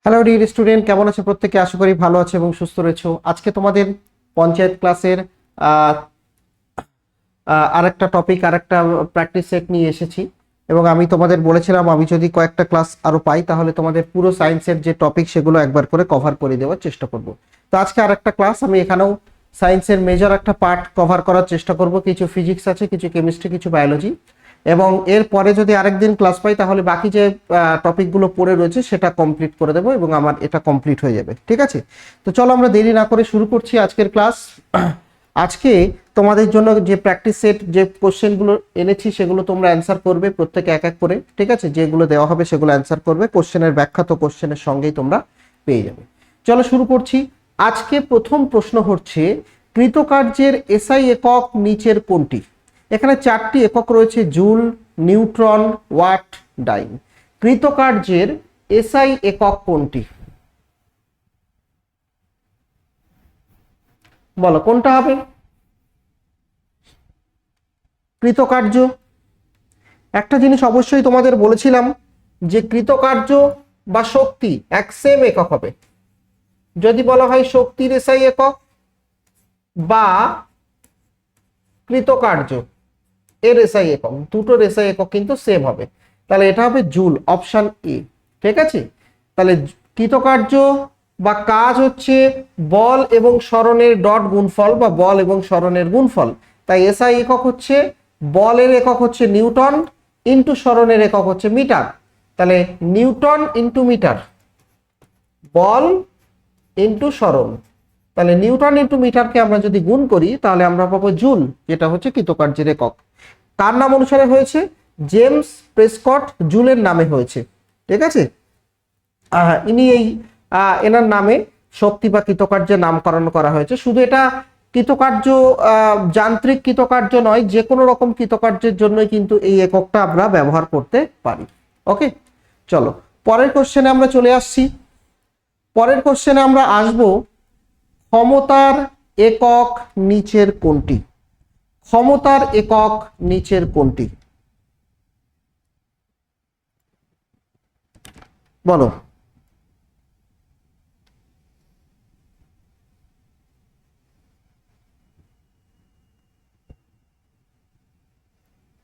Hello dear student, কেমন আছো প্রত্যেকে? আশা করি ভালো আছে এবং সুস্থ রয়েছো। আজকে তোমাদের পঞ্চায়েত ক্লাসের আরেকটা টপিক, আরেকটা প্র্যাকটিস সেট নিয়ে এসেছি এবং আমি তোমাদের বলেছিলাম আমি যদি কয়েকটা ক্লাস আরো পাই তাহলে তোমাদের পুরো সায়েন্সের যে টপিক সেগুলো একবার করে কভার করে দেওয়ার চেষ্টা করব। তো আজকে আরেকটা ক্লাস, আমি এখানেও সায়েন্সের মেজর একটা পার্ট কভার করার চেষ্টা করব। কিছু ফিজিক্স আছে, কিছু কেমিস্ট্রি, কিছু বায়োলজি, এবং এরপরে যদি আরেকদিন ক্লাস পাই তাহলে বাকি যে টপিকগুলো পড়ে রয়েছে সেটা কমপ্লিট করে দেবো এবং আমার এটা কমপ্লিট হয়ে যাবে। ঠিক আছে, তো চলো আমরা দেরি না করে শুরু করছি আজকের ক্লাস। আজকে তোমাদের জন্য যে প্র্যাকটিস সেট, যে কোশ্চেনগুলো এনেছি সেগুলো তোমরা অ্যান্সার করবে প্রত্যেকে এক এক করে। ঠিক আছে, যেগুলো দেওয়া হবে সেগুলো অ্যান্সার করবে। কোশ্চেনের ব্যাখ্যা তো কোশ্চেনের সঙ্গেই তোমরা পেয়ে যাবে। চলো শুরু করছি। আজকে প্রথম প্রশ্ন হচ্ছে, কৃতকার্যের এসআই একক নিচের কোনটি? এখানে চারটি একক রয়েছে: জুল, নিউট্রন, ওয়াট, ডাইন। কৃতকার্যের এসআই একক কোনটি? বলো কোনটা হবে কৃতকার্য? একটা জিনিস অবশ্যই তোমাদের বলেছিলাম যে কৃতকার্য বা শক্তি এক সেম একক হবে। যদি বলা হয় শক্তির এসআই একক বা কৃতকার্য এর এসআই একক, দুটোর এসআই একক কিন্তু সেম হবে। তাহলে এটা হবে জুল, অপশন এ। ঠিক আছে, তাহলে কৃতকার্য বা কাজ হচ্ছে বল এবং সরণের ডট গুণফল বা বল এবং সরণের গুণফল। তাই এসআই একক হচ্ছে, বলের একক হচ্ছে নিউটন, ইন্টু সরণের একক হচ্ছে মিটার। তাহলে নিউটন ইন্টু মিটার, বল ইন্টু সরণ। তাহলে নিউটন ইন্টু মিটারকে আমরা যদি গুণ করি তাহলে আমরা পাবো জুল, যেটা হচ্ছে কৃতকার্যের একক। কার নাম অনুসারে হয়েছে? জেমস প্রেসকট জুলের নামে হয়েছে। ঠিক আছে, ইনি এই এনার নামে শক্তি বা কৃতকার্যের নামকরণ করা হয়েছে। শুধু এটা কৃতকার্য, যান্ত্রিক কৃতকার্য নয়, যে কোনো রকম কৃতকার্যের জন্যই কিন্তু এই এককটা আমরা ব্যবহার করতে পারি। ওকে, চলো পরের কোশ্চেনে আমরা চলে আসছি। পরের কোশ্চেনে আমরা আসব, ক্ষমতার একক নিচের কোনটি? ক্ষমতার একক নিচের কোনটি? বলো।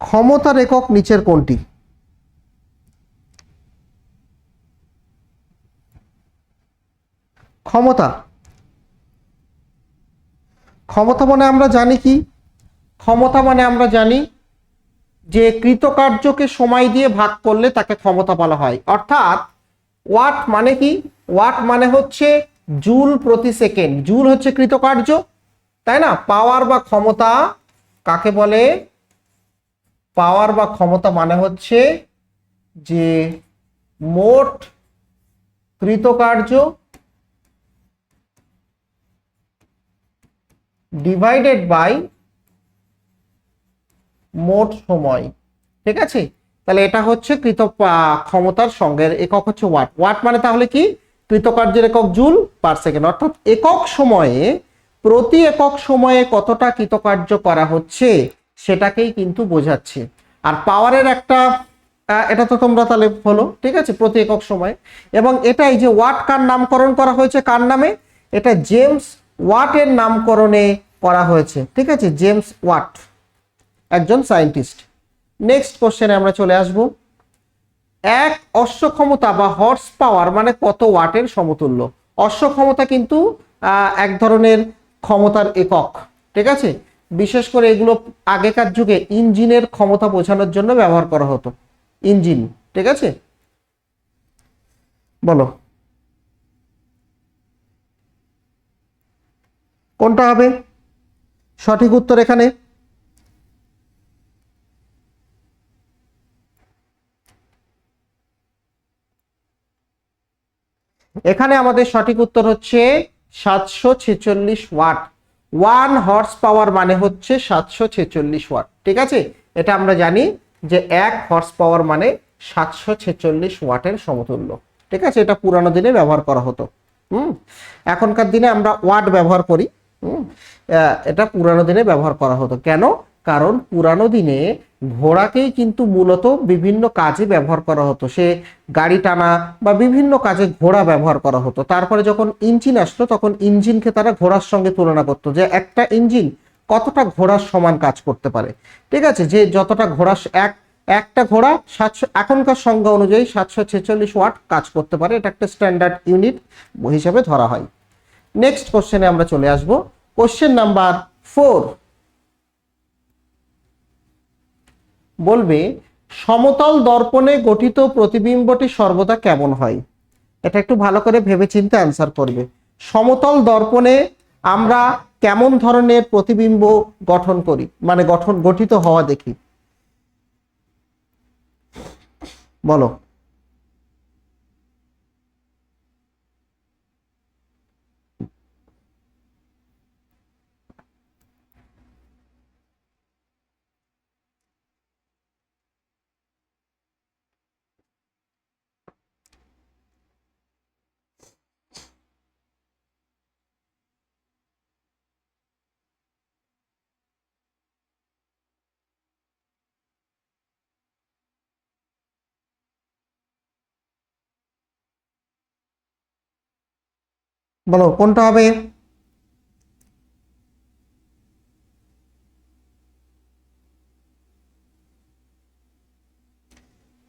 ক্ষমতার একক নিচের কোনটি? ক্ষমতা, ক্ষমতা মানে আমরা জানি কি? ক্ষমতা মানে আমরা জানি যে কৃতকার্যকে সময় দিয়ে ভাগ করলে তাকে ক্ষমতা বলা হয়। অর্থাৎ ওয়াট মানে কি? ওয়াট মানে হচ্ছে জুল প্রতি সেকেন্ড। জুল হচ্ছে কৃতকার্য, তাই না? পাওয়ার বা ক্ষমতা কাকে বলে? পাওয়ার বা ক্ষমতা মানে হচ্ছে যে মোট কৃতকার্য ডিভাইডেড বাই মোট সময়। ঠিক আছে, তাহলে এটা হচ্ছে ক্ষমতার সঙ্গের একক হচ্ছে ওয়াট। ওয়াট মানে তাহলে কি? কৃতকার্যের একক জুল পার সেকেন্ড। অর্থাৎ একক সময়ে, প্রতি একক সময়ে কতটা কৃতকার্য করা হচ্ছে সেটাকেই কিন্তু বোঝাচ্ছে। আর পাওয়ারের একটা এটা তো তোমরা তাহলে হলো। ঠিক আছে, প্রতি একক সময়। এবং এটাই যে ওয়াট কার নামকরণ করা হয়েছে, কার নামে? এটা জেমস ওয়াটের নামকরণে করা হয়েছে। ঠিক আছে, জেমস ওয়াট একজন সায়েন্টিস্ট। নেক্সট কোশ্চেনে আমরা চলে আসব। এক অশ্ব ক্ষমতা বা হর্স পাওয়ার মানে কত ওয়াটের সমতুল্য? অশ্ব ক্ষমতা কিন্তু এক ধরনের ক্ষমতার একক। ঠিক আছে, বিশেষ করে এগুলো আগেকার যুগে ইঞ্জিনের ক্ষমতা বোঝানোর জন্য ব্যবহার করা হতো। ইঞ্জিন। ঠিক আছে, বলো কোনটা হবে সঠিক উত্তর এখানে? এখানে আমাদের সঠিক উত্তর হচ্ছে 746 ওয়াট। 1 হর্স পাওয়ার মানে হচ্ছে 746 ওয়াট। ঠিক আছে, এটা আমরা জানি যে 1 হর্স পাওয়ার মানে 746 ওয়াটের সমতুল্য। ঠিক আছে, এটা পুরানো দিনে ব্যবহার করা হতো। এখনকার দিনে আমরা ওয়াট ব্যবহার করি। এটা পুরানো দিনে ব্যবহার করা হতো। কেন? কারণ পুরানো দিনে ঘোড়াকেই কিন্তু মূলত বিভিন্ন কাজে ব্যবহার করা হতো, সে গাড়ি টানা বা বিভিন্ন কাজে ঘোড়া ব্যবহার করা হতো। তারপরে যখন ইঞ্জিন আসলো তখন ইঞ্জিনকে তারা ঘোড়ার সঙ্গে তুলনা করতো, যে একটা ইঞ্জিন কতটা ঘোড়ার সমান কাজ করতে পারে। ঠিক আছে, যে যতটা ঘোড়া একটা ঘোড়া 700 এখনকার সংজ্ঞা অনুযায়ী 746 ওয়াট কাজ করতে পারে, এটা একটা স্ট্যান্ডার্ড ইউনিট হিসেবে ধরা হয়। নেক্সট কোশ্চেনে আমরা চলে আসব। কোশ্চেন নাম্বার 4 বলবে সমতল দর্পণে গঠিত প্রতিবিম্বটি সর্বদা কেমন হয়। এটা একটু ভালো করে ভেবেচিন্তে অ্যান্সার করবে। সমতল দর্পণে আমরা কেমন ধরনের প্রতিবিম্ব গঠন করি, মানে গঠিত হওয়া দেখি, বলো। বলো কোনটা হবে।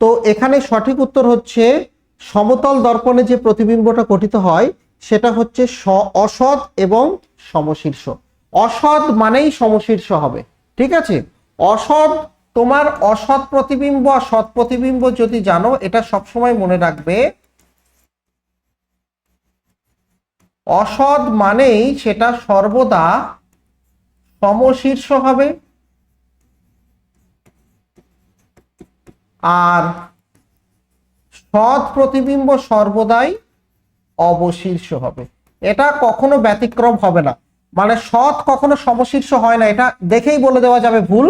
তো এখানে সঠিক উত্তর হচ্ছে সমতল দর্পণে যে প্রতিবিম্বটা গঠিত হয় সেটা হচ্ছে অসৎ এবং সমশীর্ষ। অসৎ মানেই সমশীর্ষ হবে। ঠিক আছে, অসৎ, তোমার অসৎ প্রতিবিম্ব আর সৎ প্রতিবিম্ব যদি জানো, এটা সবসময় মনে রাখবে, অসৎ মানেই সেটা সর্বদা সমশীর্ষ হবে, আর সৎ প্রতিবিম্ব সর্বদাই অবশীর্ষ হবে। এটা কখনো ব্যতিক্রম হবে না, মানে সৎ কখনো সমশীর্ষ হয় না, এটা দেখেই বলে দেওয়া যাবে ভুল।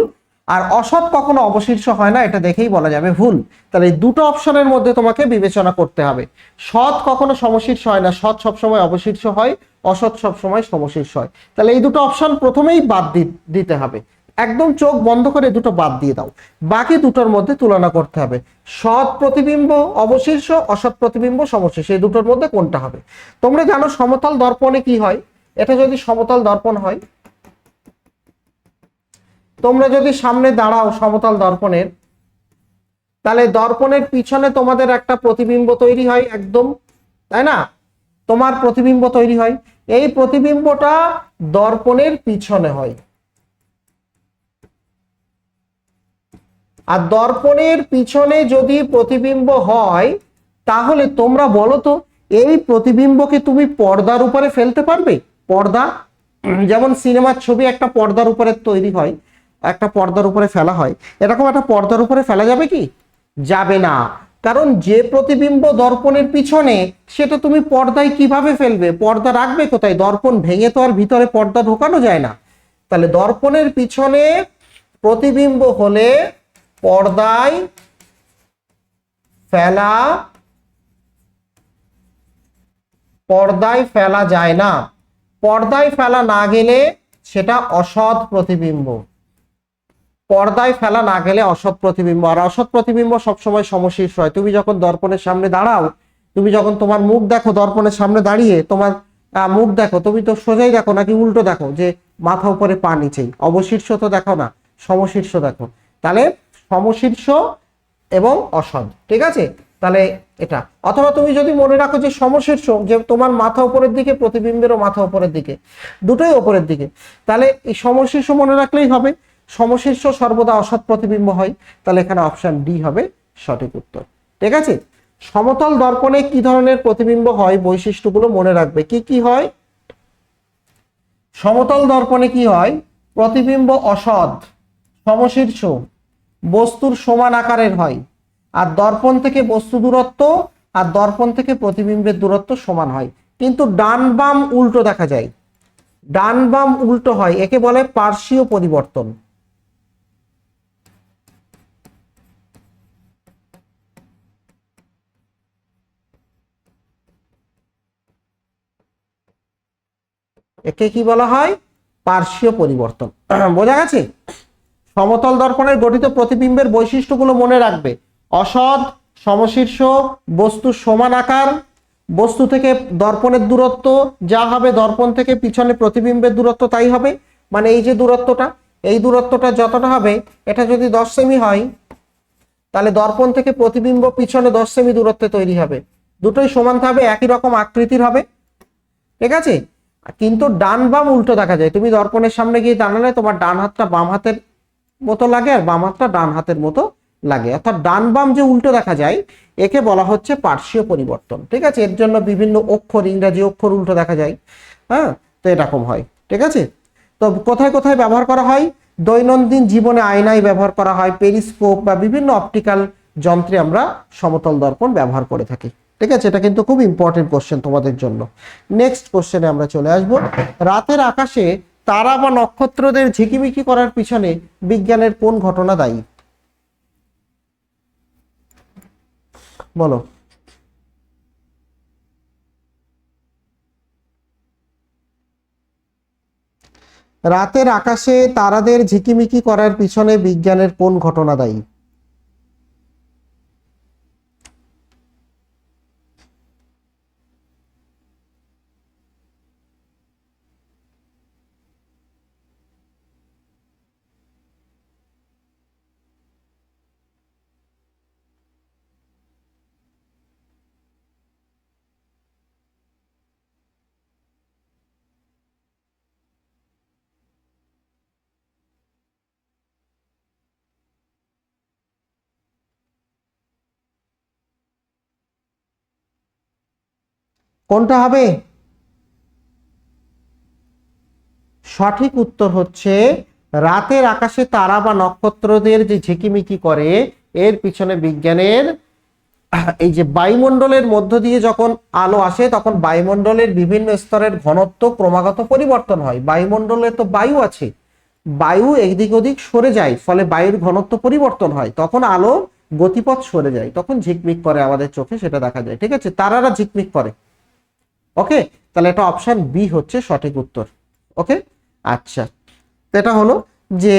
আর অসৎ কখনো অবশীর্ষ হয় না, এটা দেখেই বলা যাবে ভুল। তাহলে এই দুটো অপশনের মধ্যে তোমাকে বিবেচনা করতে হবে। সৎ কখনো সমশীর্ষ হয় না, সৎ সবসময় অবশীর্ষ হয়, অসৎ সবসময় সমশীর্ষ হয়। তাহলে এই দুটো অপশন প্রথমেই বাদ দিতে হবে। একদম চোখ বন্ধ করে দুটো বাদ দিয়ে দাও, বাকি দুটোর মধ্যে তুলনা করতে হবে। সৎ প্রতিবিম্ব অবশীর্ষ, অসৎ প্রতিবিম্ব সমশীর্ষ, এই দুটোর মধ্যে কোনটা হবে। তোমরা জানো সমতল দর্পণে কি হয়। এটা যদি সমতল দর্পণ হয়, তোমরা যদি সামনে দাঁড়াও সমতল দর্পণের, তাহলে দর্পণের পিছনে তোমাদের একটা প্রতিবিম্ব তৈরি হয় একদম, তাই না? তোমার প্রতিবিম্ব তৈরি হয়, এই প্রতিবিম্বটা দর্পণের পিছনে হয়। আর দর্পণের পিছনে যদি প্রতিবিম্ব হয়, তাহলে তোমরা বলো তো এই প্রতিবিম্বকে তুমি পর্দার উপরে ফেলতে পারবে? পর্দা, যেমন সিনেমার ছবি একটা পর্দার উপরে তৈরি হয়, একটা পর্দার উপরে ফেলা হয়, এরকম একটা পর্দার উপরে ফেলা যাবে কি? যাবে না। কারণ যে প্রতিবিম্ব দর্পণের পিছনে, সেটা তুমি পর্দায় কিভাবে ফেলবে? পর্দা রাখবে কোথায়? দর্পণ ভেঙে তো আর ভিতরে পর্দা ঢোকানো যায় না। তাহলে দর্পণের পিছনে প্রতিবিম্ব হলে পর্দায় ফেলা, পর্দায় ফেলা যায় না। পর্দায় ফেলা না গেলে সেটা অসৎ প্রতিবিম্ব, পর্দায় ফেলা না গেলে অসৎ প্রতিবিম্ব। আর অসৎ প্রতিবিম্ব সবসময় সমশীর্ষ হয়। তুমি যখন দর্পণের সামনে দাঁড়াও, তুমি যখন তোমার মুখ দেখো দর্পণের সামনে দাঁড়িয়ে, তোমার মুখ দেখো, তুমি তো সোজাই দেখো নাকি উল্টো দেখো, যে মাথা উপরে পা নিচেই? অবশীর্ষ তো দেখো না, সমশীর্ষ দেখো। তাহলে সমশীর্ষ এবং অসৎ, ঠিক আছে? তাহলে এটা, অথবা তুমি যদি মনে রাখো যে সমশীর্ষ, যে তোমার মাথা উপরের দিকে, প্রতিবিম্বেরও মাথা উপরের দিকে, দুটোই উপরের দিকে, তাহলে এই সমশীর্ষ মনে রাখলেই হবে। সমশীর্ষ সর্বদা অসৎ প্রতিবিম্ব হয়, তাহলে এখানে অপশন ডি হবে সঠিক উত্তর। ঠিক আছে, সমতল দর্পণে কি ধরনের প্রতিবিম্ব হয় বৈশিষ্ট্যগুলো মনে রাখবে। কি কি হয় সমতল দর্পণে? কি হয়? প্রতিবিম্ব অসৎ, সমশীর্ষ, বস্তুর সমান আকারের হয়, আর দর্পণ থেকে বস্তু দূরত্ব আর দর্পণ থেকে প্রতিবিম্বের দূরত্ব সমান হয়। কিন্তু ডান বাম উল্টো দেখা যায়, ডান বাম উল্টো হয়, একে বলে পার্শ্বীয় পরিবর্তন। একে কি বলা হয়? পার্শ্বীয় পরিবর্তন। বোঝা গেছে? সমতল দর্পণের গঠিত প্রতিবিম্বের বৈশিষ্ট্যগুলো মনে রাখবে। অসৎ, সমশীর্ষ, বস্তুর সমান আকার, বস্তু থেকে দর্পণের দূরত্ব যা হবে, দর্পণ থেকে পিছনে প্রতিবিম্বের দূরত্ব তাই হবে। মানে এই যে দূরত্বটা, এই দূরত্বটা যতটা হবে, এটা যদি 10 সেমি হয়, তাহলে দর্পণ থেকে প্রতিবিম্ব পিছনে 10 সেমি দূরত্বে তৈরি হবে। দুটোই সমান থাকবে, একই রকম আকৃতির হবে, ঠিক আছে। কিন্তু ডান বাম উল্টো দেখা যায়। তুমি দর্পণের সামনে গিয়ে দাঁড়ালে তোমার ডান হাতটা বাম হাতের মতো লাগে আর বাম হাতটা ডান হাতের মতো লাগে, অর্থাৎ ডান বাম যে উল্টো দেখা যায় একে বলা হচ্ছে পার্শ্বীয় পরিবর্তন, ঠিক আছে। এর জন্য বিভিন্ন অক্ষর, ইংরেজি অক্ষর উল্টো দেখা যায়, হ্যাঁ, তো এরকম হয়, ঠিক আছে। তো কোথায় কোথায় ব্যবহার করা হয়? দৈনন্দিন জীবনে আয়নায় ব্যবহার করা হয়, পেরিস্কোপ বা বিভিন্ন অপটিক্যাল যন্ত্রে আমরা সমতল দর্পণ ব্যবহার করে থাকি, ঠিক আছে। এটা কিন্তু খুব ইম্পর্টেন্ট কোশ্চেন তোমাদের জন্য। নেক্সট কোশ্চেনে আমরা চলে আসব। রাতের আকাশে তারা বা নক্ষত্রদের ঝিকিমিকি করার পিছনে বিজ্ঞানের কোন ঘটনা দায়ী? বলো। রাতের আকাশে তারাদের ঝিকিমিকি করার পিছনে বিজ্ঞানের কোন ঘটনা দায়ী? কোনটা হবে? সঠিক উত্তর হচ্ছে রাতের আকাশে তারা বা নক্ষত্রদের যে ঝিকিমিকি করে এর পিছনে বিজ্ঞানের এই যে বায়ুমণ্ডলের মধ্য দিয়ে যখন আলো আসে তখন বায়ুমণ্ডলের বিভিন্ন স্তরের ঘনত্ব ক্রমাগত পরিবর্তন হয়। বায়ুমণ্ডলে তো বায়ু আছে, বায়ু এদিক ওদিক সরে যায়, ফলে বায়ুর ঘনত্ব পরিবর্তন হয়, তখন আলো গতিপথ সরে যায়, তখন ঝিকমিক করে আমাদের চোখে, সেটা দেখা যায়, ঠিক আছে। তারারা ঝিকমিক করে। ওকে, তাহলে এটা অপশন বি হচ্ছে সঠিক উত্তর। ওকে, আচ্ছা, এটা হলো যে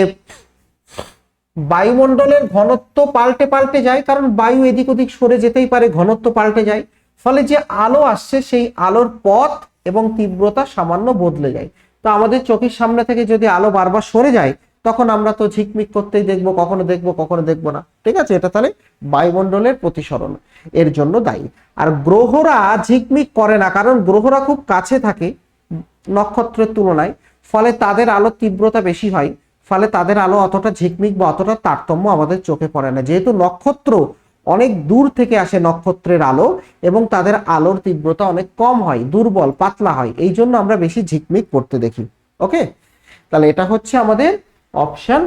বায়ুমণ্ডলের ঘনত্ব পাল্টে পাল্টে যায়, কারণ বায়ু এদিক ওদিক সরে যেতেই পারে, ঘনত্ব পাল্টে যায়, ফলে যে আলো আসছে সেই আলোর পথ এবং তীব্রতা সামান্য বদলে যায়। তো আমাদের চোখের সামনে থেকে যদি আলো বারবার সরে যায় তখন আমরা তো ঝিকমিক করতেই দেখবো, কখনো দেখবো না, ঠিক আছে। এটা তাহলে বায়ুমণ্ডলের প্রতিসরণ এর জন্য দায়ী। আর গ্রহরা ঝিকমিক করে না, কারণ গ্রহরা খুব কাছে থাকে নক্ষত্রের তুলনায়, ফলে তাদের আলোর তীব্রতা বেশি হয়, ফলে তাদের আলো অতটা ঝিকমিক বা অতটা তারতম্য আমাদের চোখে পড়ে না। যেহেতু নক্ষত্র অনেক দূর থেকে আসে নক্ষত্রের আলো এবং তাদের আলোর তীব্রতা অনেক কম হয়, দুর্বল পাতলা হয়, এই জন্য আমরা বেশি ঝিকমিক করতে দেখি। ওকে, তাহলে এটা হচ্ছে আমাদের অপশন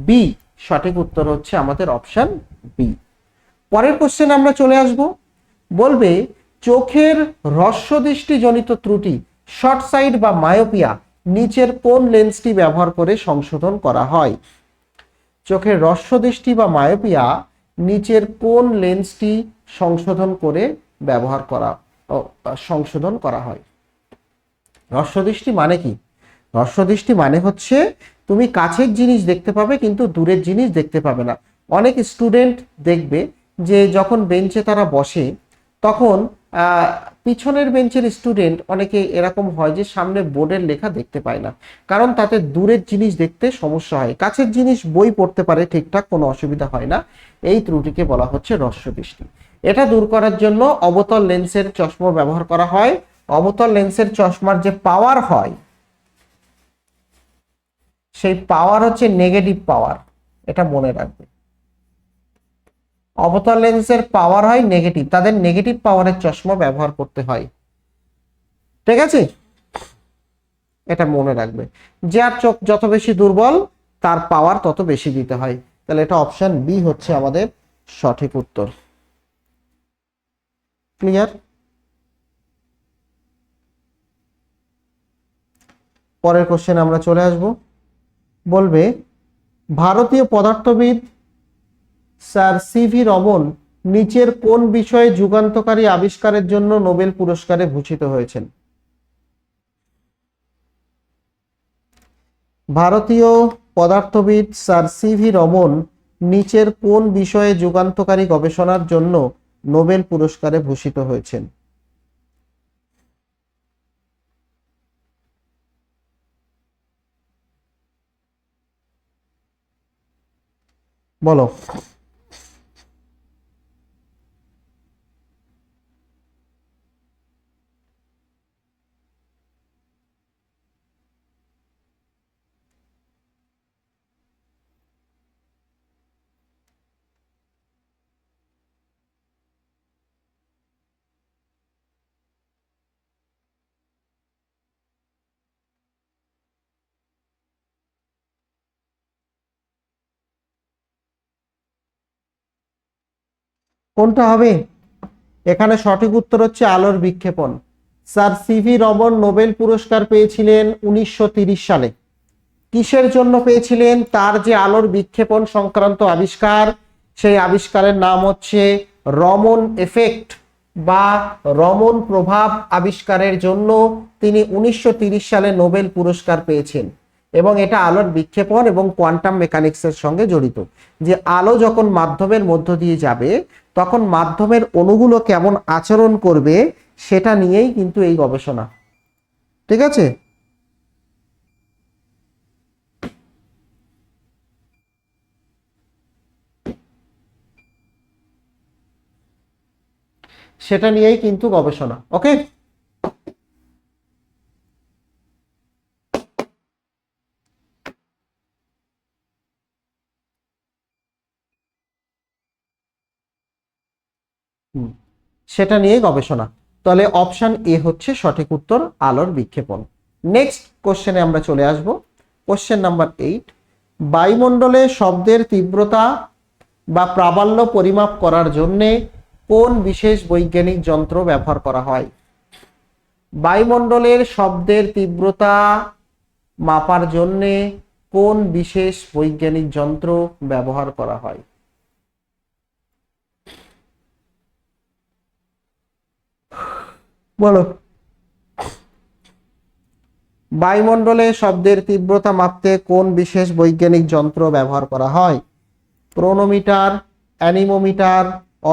বি, সঠিক উত্তর হচ্ছে আমাদের অপশন বি। পরের কোশ্চেন আমরা চলে আসব। বলবে চোখের হ্রস্বদৃষ্টি জনিত ত্রুটি, শর্ট সাইট বা মায়োপিয়া নিচের কোন লেন্সটি ব্যবহার করে সংশোধন করা হয়? চোখের হ্রস্বদৃষ্টি বা মায়োপিয়া নিচের কোন লেন্সটি সংশোধন করা হয়? হ্রস্বদৃষ্টি মানে কি? হ্রস্বদৃষ্টি মানে হচ্ছে তুমি কাছের জিনিস দেখতে পাবে কিন্তু দূরের জিনিস দেখতে পাবে না। অনেক স্টুডেন্ট দেখবে যে যখন বেঞ্চে তারা বসে তখন পিছনের বেঞ্চের স্টুডেন্ট অনেকে এরকম হয় যে সামনে বোর্ডের লেখা দেখতে পায় না, কারণ তাতে দূরের জিনিস দেখতে সমস্যা হয়, কাছের জিনিস বই পড়তে পারে ঠিকঠাক, কোনো অসুবিধা হয় না। এই ত্রুটিকে বলা হচ্ছে হ্রস্বদৃষ্টি। এটা দূর করার জন্য অবতল লেন্সের চশমা ব্যবহার করা হয়। অবতল লেন্সের চশমার যে পাওয়ার হয় সেই পাওয়ার হচ্ছে নেগেটিভ পাওয়ার, এটা মনে রাখবে। অবতল লেন্সের পাওয়ার হয় নেগেটিভ, তাদের নেগেটিভ পাওয়ারের চশমা ব্যবহার করতে হয়, ঠিক আছে, এটা মনে রাখবে। যার চোখ যত বেশি দুর্বল তার পাওয়ার তত বেশি দিতে হয়। তাহলে এটা অপশন বি হচ্ছে আমাদের সঠিক উত্তর। ক্লিয়ার? পরের কোশ্চেন আমরা চলে আসব। বলবে ভারতীয় পদার্থবিদ স্যার সিভি রমন নিচের কোন বিষয়ে যুগান্তকারী আবিষ্কারের জন্য নোবেল পুরস্কারে ভূষিত ভারতীয় পদার্থবিদ স্যার সিভি রমন নিচের কোন বিষয়ে যুগান্তকারী গবেষণার জন্য নোবেল পুরস্কারে ভূষিত হয়েছেন? বলো। কোনটা হবে? এখানে সঠিক উত্তর হচ্ছে আলোর বিক্ষেপণ। স্যার সিভি রমন নোবেল পুরস্কার পেয়েছিলেন 1930 সালে। কিসের জন্য পেয়েছিলেন? তার যে আলোর বিক্ষেপণ সংক্রান্ত আবিষ্কার, সেই আবিষ্কারের নাম হচ্ছে রমন এফেক্ট বা রমন প্রভাব আবিষ্কারের জন্য তিনি 1930 সালে নোবেল পুরস্কার পেয়েছেন। এবং এটা আলোর বিক্ষেপণ এবং কোয়ান্টাম মেকানিক্সের সঙ্গে জড়িত। যে আলো যখন মাধ্যমের মধ্য দিয়ে যাবে তখন মাধ্যমের অণুগুলো কেমন আচরণ করবে সেটা নিয়েই কিন্তু এই গবেষণা। ঠিক আছে? সেটা নিয়েই কিন্তু গবেষণা। ওকে, সেটা নিয়েই গবেষণা। তাহলে অপশন এ হচ্ছে সঠিক উত্তর, আলোর বিক্ষেপণ। নেক্সট কোশ্চেনে আমরা চলে আসব। কোশ্চেন নাম্বার 8, বায়ুমণ্ডলে শব্দের তীব্রতা বা প্রাবল্য পরিমাপ করার জন্যে কোন বিশেষ বৈজ্ঞানিক যন্ত্র ব্যবহার করা হয়? বায়ুমণ্ডলের শব্দের তীব্রতা মাপার জন্যে কোন বিশেষ বৈজ্ঞানিক যন্ত্র ব্যবহার করা হয়? বলো। বায়ুমণ্ডলে শব্দের তীব্রতা মাপতে কোন বিশেষ বৈজ্ঞানিক যন্ত্র ব্যবহার করা হয়? Chronometer, anemometer,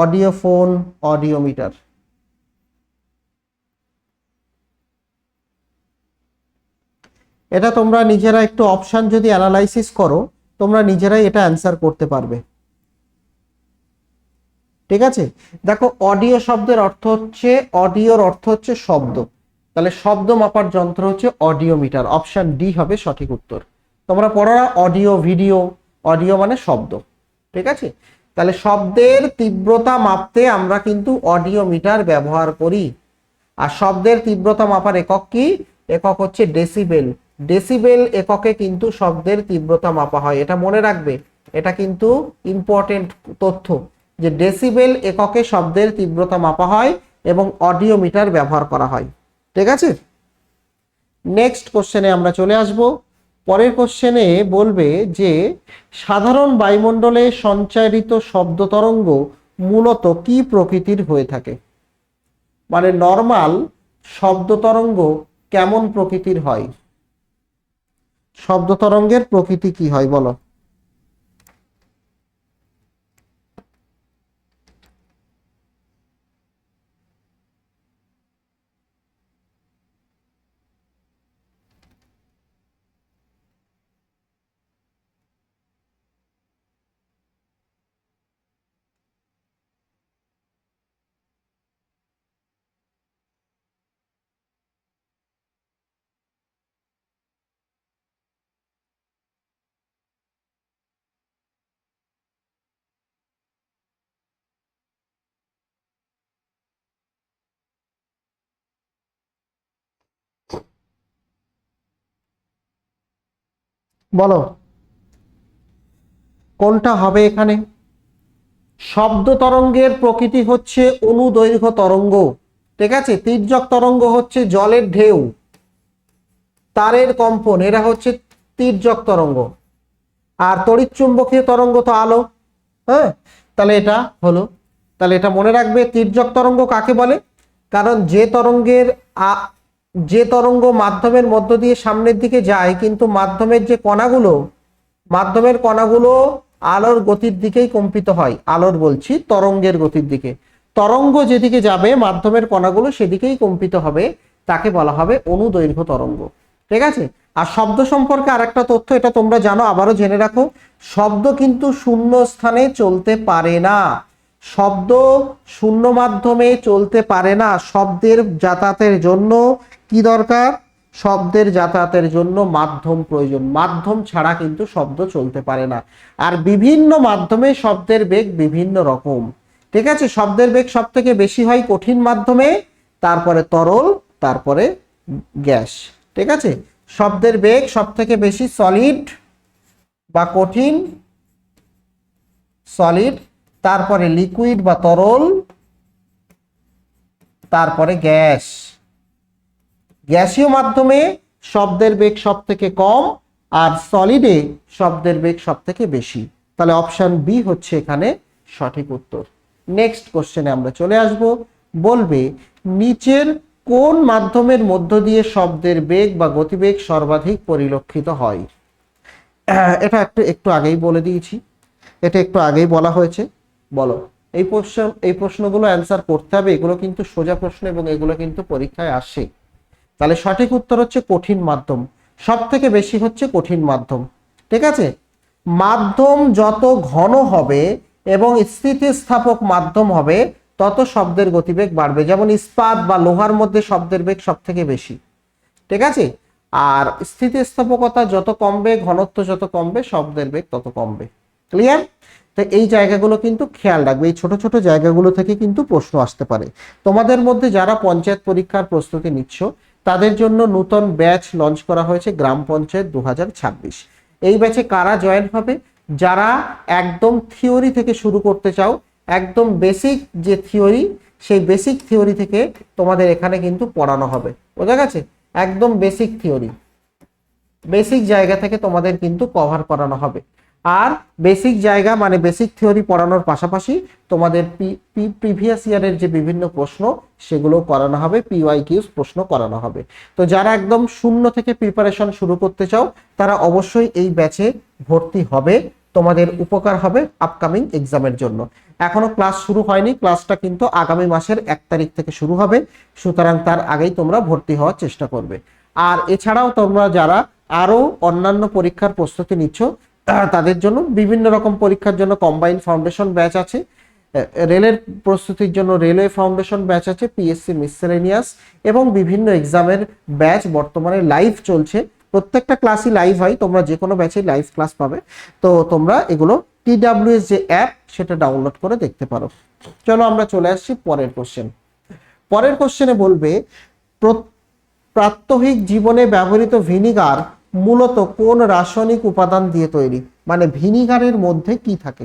audiophone, audiometer. এটা তোমরা নিজেরা একটু অপশন যদি অ্যানালাইসিস করো তোমরা নিজেরাই এটা অ্যান্সার করতে পারবে। ঠিক আছে, দেখো অডিও শব্দের অর্থ হচ্ছে, অডিওর অর্থ হচ্ছে শব্দ, তাহলে শব্দ মাপার যন্ত্র হচ্ছে অডিওমিটার। অপশন ডি হবে সঠিক উত্তর। তোমরা পড়ো না অডিও ভিডিও, অডিও মানে শব্দ। ঠিক আছে, তাহলে শব্দের তীব্রতা মাপতে আমরা কিন্তু অডিওমিটার ব্যবহার করি। আর শব্দের তীব্রতা মাপার একক কি? একক হচ্ছে ডেসিবেল। ডেসিবেল এককে কিন্তু শব্দের তীব্রতা মাপা হয়, এটা মনে রাখবে। এটা কিন্তু ইম্পর্টেন্ট তথ্য যে ডেসিবেল এককে শব্দের তীব্রতা মাপা হয় এবং অডিওমিটার ব্যবহার করা হয়। ঠিক আছে, নেক্সট কোশ্চেনে আমরা চলে আসব। পরের কোশ্চেনে বলবে যে সাধারণ বায়ুমণ্ডলে সঞ্চারিত শব্দ তরঙ্গ মূলত কি প্রকৃতির হয়ে থাকে? মানে নরমাল শব্দ তরঙ্গ কেমন প্রকৃতির হয়? শব্দ তরঙ্গের প্রকৃতি কি হয় বলো। বলো কোনটা হবে এখানে? শব্দ তরঙ্গের প্রকৃতি হচ্ছে অনুদৈর্ঘ্য তরঙ্গ। ঠিক আছে, তির্যক তরঙ্গ হচ্ছে জলের ঢেউ, তারের কম্পন, এরা হচ্ছে তির্যক তরঙ্গ। আর তড়িৎ চুম্বকীয় তরঙ্গ তো আলো। হ্যাঁ, তাহলে এটা হলো, তাহলে এটা মনে রাখবে তির্যক তরঙ্গ কাকে বলে। কারণ যে তরঙ্গ মাধ্যমের মধ্য দিয়ে সামনের দিকে যায় কিন্তু মাধ্যমের যে কণাগুলো মাধ্যমের কণাগুলো আলোর গতির দিকেই কম্পিত হয়, আলোর বলছি তরঙ্গের গতির দিকে। তরঙ্গ যেদিকে যাবে মাধ্যমের কণাগুলো সেদিকেই কম্পিত হবে, তাকে বলা হবে অনুদৈর্ঘ্য তরঙ্গ। ঠিক আছে। আর শব্দ সম্পর্কে আরেকটা তথ্য, এটা তোমরা জানো, আবারও জেনে রাখো, শব্দ কিন্তু শূন্য স্থানে চলতে পারে না। শব্দ শূন্য মাধ্যমে চলতে পারে না। শব্দের যাতায়াতের জন্য কি দরকার? শব্দের যাতায়াতের জন্য মাধ্যম প্রয়োজন। মাধ্যম ছাড়া কিন্তু শব্দ চলতে পারে না। আর বিভিন্ন মাধ্যমে শব্দের বেগ বিভিন্ন রকম। ঠিক আছে। শব্দের বেগ সব থেকে বেশি হয় কঠিন মাধ্যমে, তারপরে তরল, তারপরে গ্যাস। ঠিক আছে। শব্দের বেগ সব থেকে বেশি সলিড বা কঠিন, সলিড, তারপরে লিকুইড বা তরল, তারপরে গ্যাস। গ্যাসীয় মাধ্যমে শব্দের বেগ সব থেকে কম, আর সলিডে শব্দের বেগ সব থেকে বেশি। তাহলে অপশন বি হচ্ছে এখানে সঠিক উত্তর। নেক্সট কোশ্চেনে আমরা চলে আসব। বলবে নিচের কোন মাধ্যমের মধ্য দিয়ে শব্দের বেগ বা গতিবেগ সর্বাধিক পরিলক্ষিত হয়? এটা একটু আগেই বলে দিয়েছি, এটা একটু আগেই বলা হয়েছে। বলো, এই প্রশ্নগুলো অ্যান্সার করতে হবে। এগুলো কিন্তু সোজা প্রশ্ন এবং এগুলো কিন্তু পরীক্ষায় আসে। তাহলে সঠিক উত্তর হচ্ছে কঠিন মাধ্যম। সব থেকে বেশি হচ্ছে কঠিন মাধ্যম। ঠিক আছে। মাধ্যম যত ঘন হবে এবং স্থিতিস্থাপক মাধ্যম হবে তত শব্দের গতিবেগ বাড়বে। যেমন ইস্পাত বা লোহার মধ্যে শব্দের বেগ সব থেকে বেশি। ঠিক আছে। আর স্থিতিস্থাপকতা যত কমবে, ঘনত্ব যত কমবে, শব্দের বেগ তত কমবে। ক্লিয়ার? তো এই জায়গাগুলো কিন্তু খেয়াল রাখবে। এই ছোট ছোট জায়গাগুলো থেকে কিন্তু প্রশ্ন আসতে পারে। তোমাদের মধ্যে যারা পঞ্চায়েত পরীক্ষার প্রস্তুতি নিচ্ছ তাদের জন্য নতুন ব্যাচ লঞ্চ করা হয়েছে, গ্রাম পঞ্চায়েত 2026। এই ব্যাচে কারা জয়েন হবে? যারা একদম থিওরি থেকে শুরু করতে চাও, একদম বেসিক যে থিওরি, সেই বেসিক থিওরি থেকে তোমাদের এখানে কিন্তু পড়ানো হবে। বোঝা গেছে? একদম বেসিক থিওরি, বেসিক জায়গা থেকে তোমাদের কিন্তু কভার করানো হবে। আর বেসিক জায়গা মানে বেসিক থিওরি পড়ানোর পাশাপাশি তোমাদের প্রিভিয়াস ইয়ারের যে বিভিন্ন প্রশ্ন সেগুলো করানো হবে, পিওয়াইকিউস প্রশ্ন করানো হবে। তো যারা একদম শূন্য থেকে প্রিপারেশন শুরু করতে চাও তারা অবশ্যই এই ব্যাচে ভর্তি হবে। তোমাদের উপকার হবে আপকামিং এক্সামের জন্য। এখনো ক্লাস শুরু হয়নি, ক্লাসটা কিন্তু আগামী মাসের 1 তারিখ থেকে শুরু হবে। সুতরাং তার আগেই তোমরা ভর্তি হওয়ার চেষ্টা করবে। আর এছাড়াও তোমরা যারা আরো অন্যান্য পরীক্ষার প্রস্তুতি নিচ্ছ তাদের জন্য বিভিন্ন রকম পরীক্ষার জন্য কম্বাইন ফাউন্ডেশন ব্যাচ আছে। রেলের প্রস্তুতির জন্য রেলওয়ে ফাউন্ডেশন ব্যাচ আছে, পিএসসি মিসসেলেনিয়াস এবং বিভিন্ন এক্সামের ব্যাচ বর্তমানে লাইভ চলছে। প্রত্যেকটা ক্লাসই লাইভ হয়, তোমরা যে কোনো ব্যাচে লাইভ ক্লাস পাবে। তো তোমরা এগুলো TWS যে অ্যাপ সেটা ডাউনলোড করে দেখতে পারো। চলো আমরা চলে আসছি পরের কোশ্চেন। পরের কোশ্চেনে বলবে প্রাত্যহিক জীবনে ব্যবহৃত ভিনিগার মূলত কোন রাসায়নিক উপাদান দিয়ে তৈরি? মানে ভিনিগারের মধ্যে কি থাকে?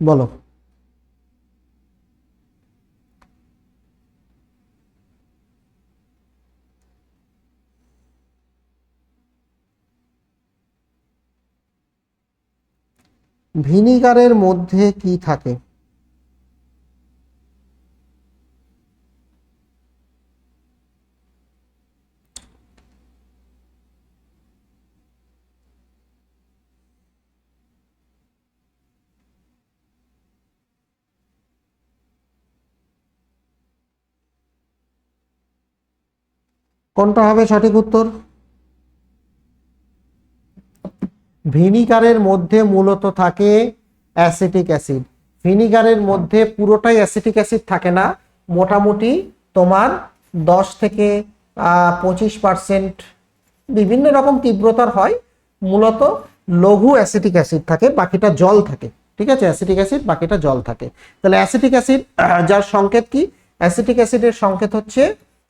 বলো। ভিনিগারের মধ্যে কি থাকে? কোনটা হবে সঠিক উত্তর? ভিনিগারের মধ্যে মূলত থাকে অ্যাসিটিক অ্যাসিড। ভিনিগারের মধ্যে পুরোটাই অ্যাসিটিক অ্যাসিড থাকে না, মোটামুটি তোমার 10 থেকে 25% বিভিন্ন রকম তীব্রতার হয়। মূলত লঘু অ্যাসিটিক অ্যাসিড থাকে, বাকিটা জল থাকে। ঠিক আছে। অ্যাসিটিক অ্যাসিড, বাকিটা জল থাকে। তাহলে অ্যাসিটিক অ্যাসিড যার সংকেত কি? অ্যাসিটিক অ্যাসিডের সংকেত হচ্ছে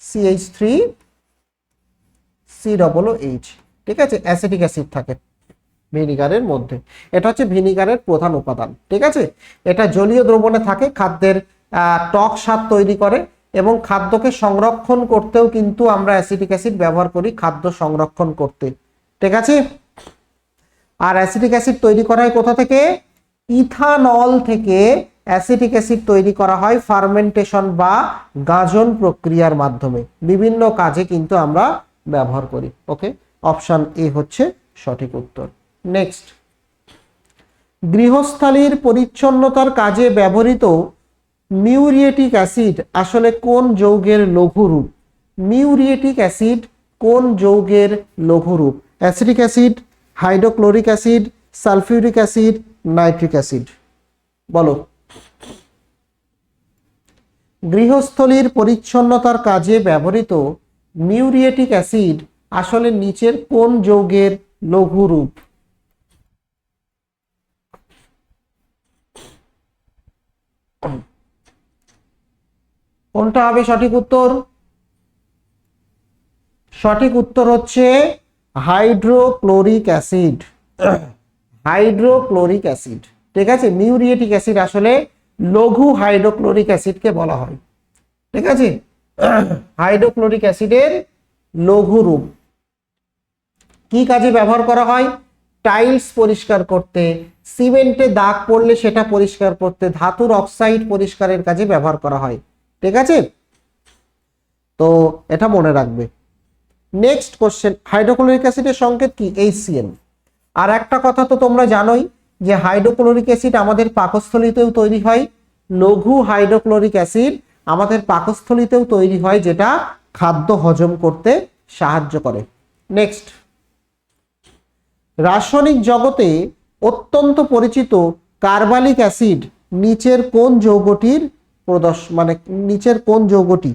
CH3COOH। ঠিক আছে। অ্যাসিটিক অ্যাসিড থাকে ভিনিগারের মধ্যে। এটা হচ্ছে ভিনিগারের প্রধান উপাদান। ঠিক আছে। এটা জলীয় দ্রবণে থাকে, খাদ্যের টক স্বাদ তৈরি করে এবং খাদ্যকে সংরক্ষণ করতেও কিন্তু আমরা অ্যাসিটিক অ্যাসিড ব্যবহার করি, খাদ্য সংরক্ষণ করতে। ঠিক আছে। আর অ্যাসিটিক অ্যাসিড তৈরি করা হয় কোথা থেকে? ইথানল থেকে। অ্যাসিটিক অ্যাসিড তৈরি করা হয় ফার্মেন্টেশন বা গাজন প্রক্রিয়ার মাধ্যমে। বিভিন্ন কাজে কিন্তু আমরা ব্যবহার করি। ওকে, অপশন এ হচ্ছে সঠিক উত্তর। নেক্সট, গৃহস্থালির পরিচ্ছন্নতার কাজে ব্যবহৃত মিউরিয়েটিক অ্যাসিড আসলে কোন যৌগের লঘু রূপ? মিউরিয়েটিক অ্যাসিড কোন যৌগের লঘু রূপ? Acetic acid, hydrochloric acid, sulphuric acid, nitric acid? বলো। গৃহস্থলীর পরিচ্ছন্নতার কাজে ব্যবহৃত মিউরিয়েটিক অ্যাসিড আসলে নিচের কোন যৌগের লঘু রূপ? কোনটা হবে সঠিক উত্তর? সঠিক উত্তর হচ্ছে হাইড্রোক্লোরিক অ্যাসিড। হাইড্রোক্লোরিক অ্যাসিড, ঠিক আছে। মিউরিয়েটিক অ্যাসিড আসলে লঘু হাইড্রোক্লোরিক অ্যাসিডকে বলা হয়, ঠিক আছে। হাইড্রোক্লোরিক অ্যাসিডের লঘু রূপ কি কাজে ব্যবহার করা হয়? টাইলস পরিষ্কার করতে, সিমেন্টে দাগ পড়লে সেটা পরিষ্কার করতে, ধাতুর অক্সাইড পরিষ্কারের কাজে ব্যবহার করা হয়, ঠিক আছে। তো এটা মনে রাখবে। নেক্সট কোশ্চেন, হাইড্রোক্লোরিক অ্যাসিডের সংকেত কি? HCl। আর একটা কথা তো তোমরা জানোই যে হাইড্রোক্লোরিক অ্যাসিড আমাদের পাকস্থলীতেও তৈরি হয়। লঘু হাইড্রোক্লোরিক অ্যাসিড আমাদের পাকস্থলীতেও তৈরি হয়, যেটা খাদ্য হজম করতে সাহায্য করে। নেক্সট, রাসায়নিক জগতে অত্যন্ত পরিচিত কার্বলিক অ্যাসিড নিচের কোন যৌগটির নিচের কোন যৌগটি?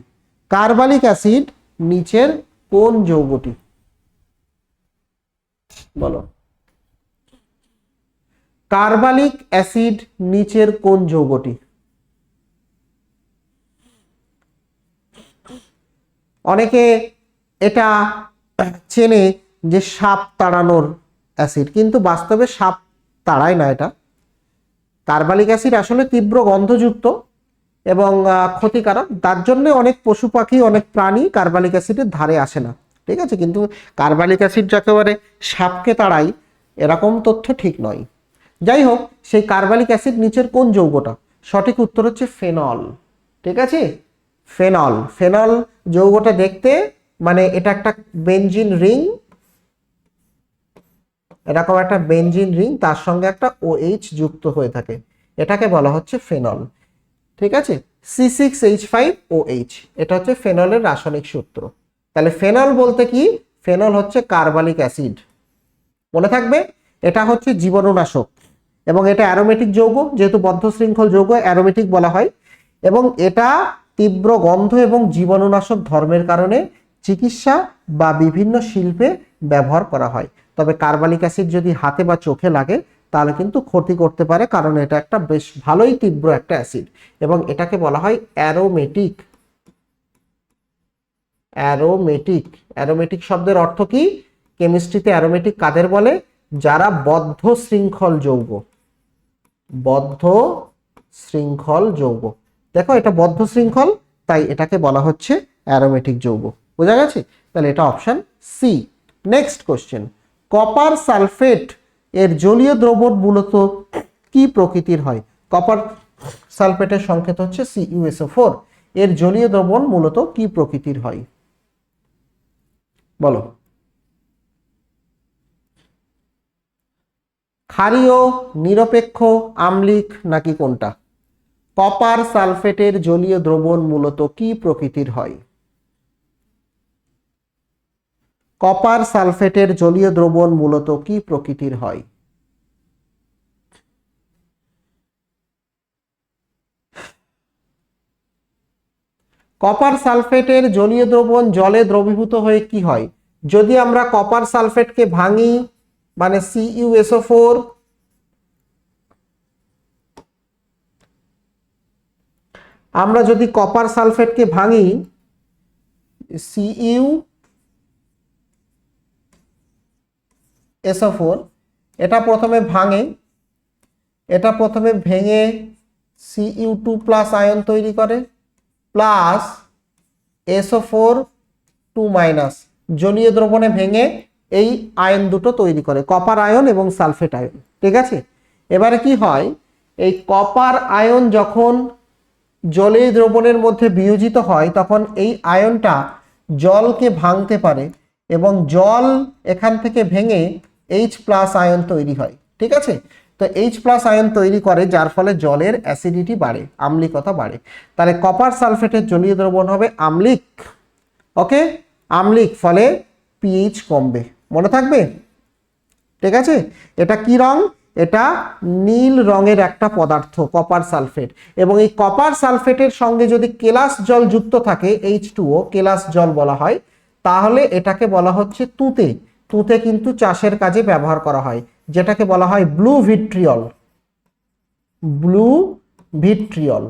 কার্বলিক অ্যাসিড নিচের কোন যৌগটি? বলো। কার্বলিক অ্যাসিড নিচের কোন যৌগটি? অনেকে এটা চেনে যে সাপ তাড়ানোর অ্যাসিড, কিন্তু বাস্তবে সাপ তাড়ায় না এটা। কার্বলিক অ্যাসিড আসলে তীব্র গন্ধযুক্ত এবং ক্ষতিকারক, তার জন্য অনেক পশু পাখি, অনেক প্রাণী কার্বলিক অ্যাসিডের ধারে আসে না, ঠিক আছে। কিন্তু কার্বলিক অ্যাসিড একেবারে সাপকে তাড়ায় এরকম তথ্য ঠিক নয়। যাই হোক, সেই কার্বলিক অ্যাসিড নিচের কোন যৌগটা? সঠিক উত্তর হচ্ছে ফেনল, ঠিক আছে। ফেনল। ফেনল যৌগটা দেখতে এটা একটা বেনজিন রিং, এরকম একটা বেনজিন রিং, তার সঙ্গে একটা OH যুক্ত হয়ে থাকে, এটাকে বলা হচ্ছে ফেনল, ঠিক আছে। C6H5OH, এটা হচ্ছে ফেনলের রাসায়নিক সূত্র। তাহলে ফেনল বলতে কি? ফেনল হচ্ছে কার্বলিক অ্যাসিড, মনে থাকবে। এটা হচ্ছে জীবাণুনাশক এবং এটা অ্যারোমেটিক যৌগ, যেহেতু বদ্ধ শৃঙ্খল যৌগ অ্যারোমেটিক বলা হয়, এবং এটা তীব্র গন্ধ এবং জীবাণুনাশক ধর্মের কারণে চিকিৎসা বা বিভিন্ন শিল্পে ব্যবহার করা হয়। তবে কার্বলিক অ্যাসিড যদি হাতে বা চোখে লাগে তাহলে কিন্তু ক্ষতি করতে পারে, কারণ এটা একটা বেশ ভালোই তীব্র একটা অ্যাসিড এবং এটাকে বলা হয় অ্যারোমেটিক। অ্যারোমেটিক, অ্যারোমেটিক শব্দের অর্থ কি? কেমিস্ট্রিতে অ্যারোমেটিক কাদের বলে? যারা বদ্ধ শৃঙ্খল যৌগ। বদ্ধ শৃঙ্খল যৌগ, দেখো এটা বদ্ধ শৃঙ্খল, তাই এটাকে বলা হচ্ছে অ্যারোমেটিক যৌগ। বোঝা গেছে? তাহলে এটা option C. Next question, copper sulphate এর জলীয় দ্রবণ মূলত কি প্রকৃতির হয়? কপার সালফেটের সংকেত হচ্ছে CuSO4। এর জলীয় দ্রবণ মূলত কি প্রকৃতির হয়? বলো। ক্ষারীয়, নিরপেক্ষ, আম্লিক নাকি কোনটা? কপার সালফেটের জলীয় দ্রবণ মূলত কি প্রকৃতির হয়? কপার সালফেটের জলীয় দ্রবণ মূলত কি প্রকৃতির হয়? কপার সালফেটের জলীয় দ্রবণ জলে দ্রবীভূত হয়ে কি হয়? যদি আমরা কপার সালফেটকে ভাঙি, CuSO4, আমরা যদি কপার সালফেটকে ভাঙি CuSO4, এটা প্রথমে ভেঙে Cu2+ আয়ন তৈরি করে, প্লাস SO4 2- জলীয় দ্রবণে ভেঙে এই আয়ন দুটো তৈরি করে, কপার আয়ন এবং সালফেট আয়ন, ঠিক আছে। এবারে কি হয়, এই কপার আয়ন যখন জলীয় দ্রবণের মধ্যে বিয়োজিত হয় তখন এই আয়নটা জলকে ভাঙতে পারে এবং জল এখান থেকে ভেঙে H+ আয়ন তৈরি হয়। ঠিক আছে, তো H+ আয়ন তৈরি করে, যার ফলে জলের অ্যাসিডিটি বাড়ে, আম্লিকতা বাড়ে। তাহলে কপার সালফেটের জলীয় দ্রবণ হবে আম্লিক। ওকে, আম্লিক, ফলে পিএইচ কমবে, মনে থাকবে। ঠিক আছে, এটা কি রং? এটা নীল রঙের একটা পদার্থ কপার সালফেট। এবং এই কপার সালফেটের সঙ্গে যদি কেলাস জল যুক্ত থাকে, H2O কেলাস জল বলা হয়, তাহলে এটাকে বলা হচ্ছে তুঁতে। তুঁতে কিন্তু চাষের কাজে ব্যবহার করা হয়, যেটাকে বলা হয় ব্লু ভিট্রিয়ল। Blue vitriol.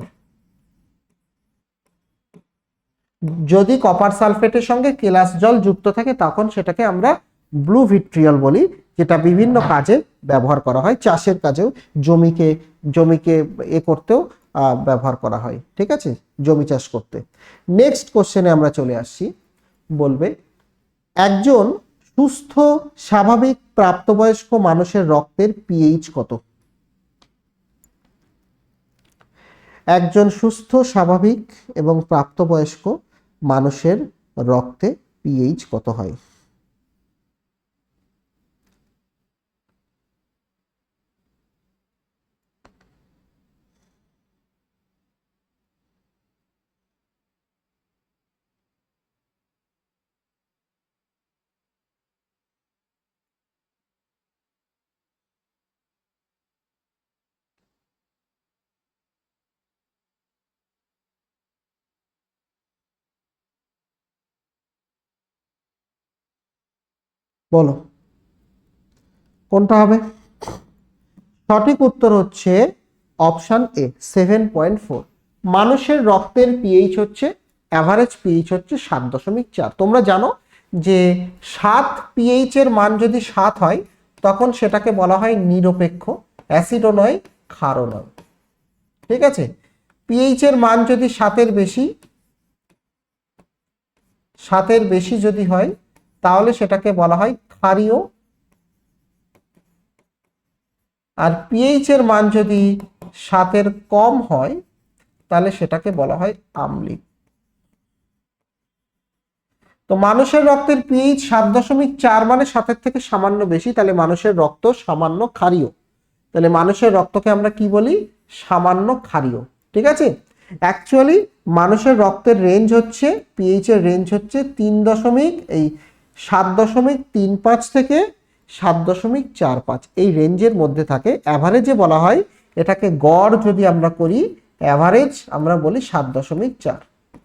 যদি কপার সালফেটের সঙ্গে কেলাস জল যুক্ত থাকে তখন সেটাকে আমরা ব্লু ভিট্রিয়ল বলি, যেটা বিভিন্ন কাজে ব্যবহার করা হয়, চাষের কাজেও, জমিকে করতেও ব্যবহার করা হয়। ঠিক আছে, জমি চাষ করতে। নেক্সট কোশ্চেনে আমরা চলে আসছি। বলবে একজন সুস্থ স্বাভাবিক প্রাপ্তবয়স্ক মানুষের রক্তের পিএইচ কত? একজন সুস্থ স্বাভাবিক এবং প্রাপ্তবয়স্ক মানুষের রক্তে পিএইচ কত হয়? বলো কোনটা হবে? সঠিক উত্তর হচ্ছে অপশন এ, 7.4। মানুষের রক্তের পিএইচ হচ্ছে, অ্যাভারেজ পিএইচ হচ্ছে 7.4। তোমরা জানো যে 7 পিএইচ এর মান যদি 7 হয় তখন সেটাকে বলা হয় নিরপেক্ষ, অ্যাসিডও নয় ক্ষারও নয়। ঠিক আছে, পিএইচ এর মান যদি 7-এর বেশি যদি হয় তাহলে সেটাকে বলা হয় ক্ষারীয়, আর পিএইচ এর মান যদি 7-এর কম হয় তাহলে সেটাকে বলা হয় আম্লিক। তো মানুষের রক্তের পিএইচ 7.4 মানে 7-এর থেকে সামান্য বেশি, তাহলে মানুষের রক্ত সামান্য ক্ষারীয়। তাহলে মানুষের রক্তকে আমরা কি বলি? সামান্য ক্ষারীয়। ঠিক আছে, অ্যাকচুয়ালি মানুষের রক্তের রেঞ্জ হচ্ছে, পিএইচ এর রেঞ্জ হচ্ছে 7.35 থেকে 7.45, এই রেঞ্জের মধ্যে থাকে। অ্যাভারেজে বলা হয়, এটাকে গড় যদি আমরা করি, অ্যাভারেজ আমরা বলি 7.4।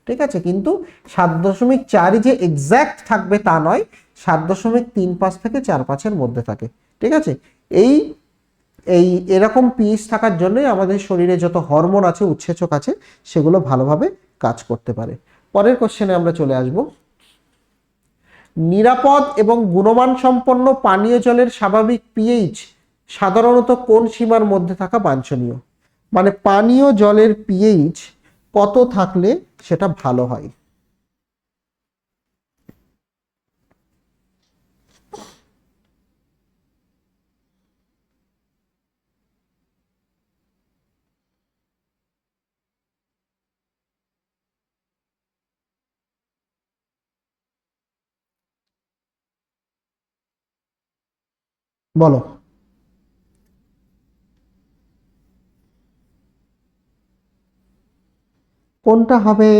ঠিক আছে, কিন্তু 7.4ই যে এক্স্যাক্ট থাকবে তা নয়, 7.35 থেকে 4-5-এর মধ্যে থাকে। ঠিক আছে, এই এই এরকম পিএইচ থাকার জন্যই আমাদের শরীরে যত হরমোন আছে, উৎসেচক আছে, সেগুলো ভালোভাবে কাজ করতে পারে। পরের কোশ্চেনে আমরা চলে আসব। নিরাপদ এবং গুণমান সম্পন্ন পানীয় জলের স্বাভাবিক পিএইচ সাধারণত কোন সীমার মধ্যে থাকা বাঞ্ছনীয়? মানে পানীয় জলের পিএইচ কত থাকলে সেটা ভালো হয়? বলো কোনটা হবে?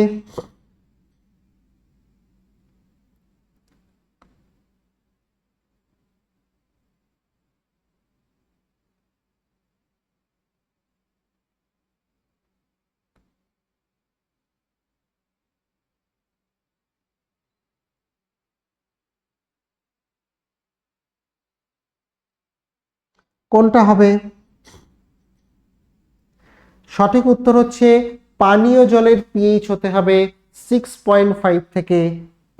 কোনটা হবে? সঠিক উত্তর হচ্ছে পানীয় জলের পিএইচ হতে হবে 6.5 থেকে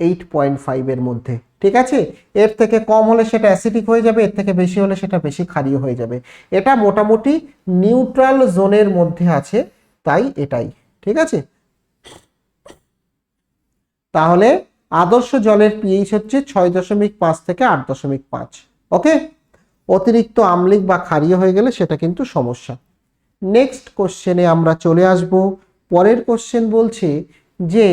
8.5 এর মধ্যে। ঠিক আছে, এর থেকে কম হলে সেটা অ্যাসিডিক হয়ে যাবে, এর থেকে বেশি হলে সেটা বেশি ক্ষারীয় হয়ে যাবে। এটা মোটামুটি নিউট্রাল জোনের মধ্যে আছে, তাই এটাই। ঠিক আছে, তাহলে আদর্শ জলের পিএইচ হচ্ছে 6.5 থেকে 8.5। ওকে, অতিরিক্ত আম্লিক বা ক্ষারীয় হয়ে গেলে সেটা কিন্তু সমস্যা। নেক্সট কোশ্চেনে আমরা চলে আসব। পরের কোশ্চেন বলছে যে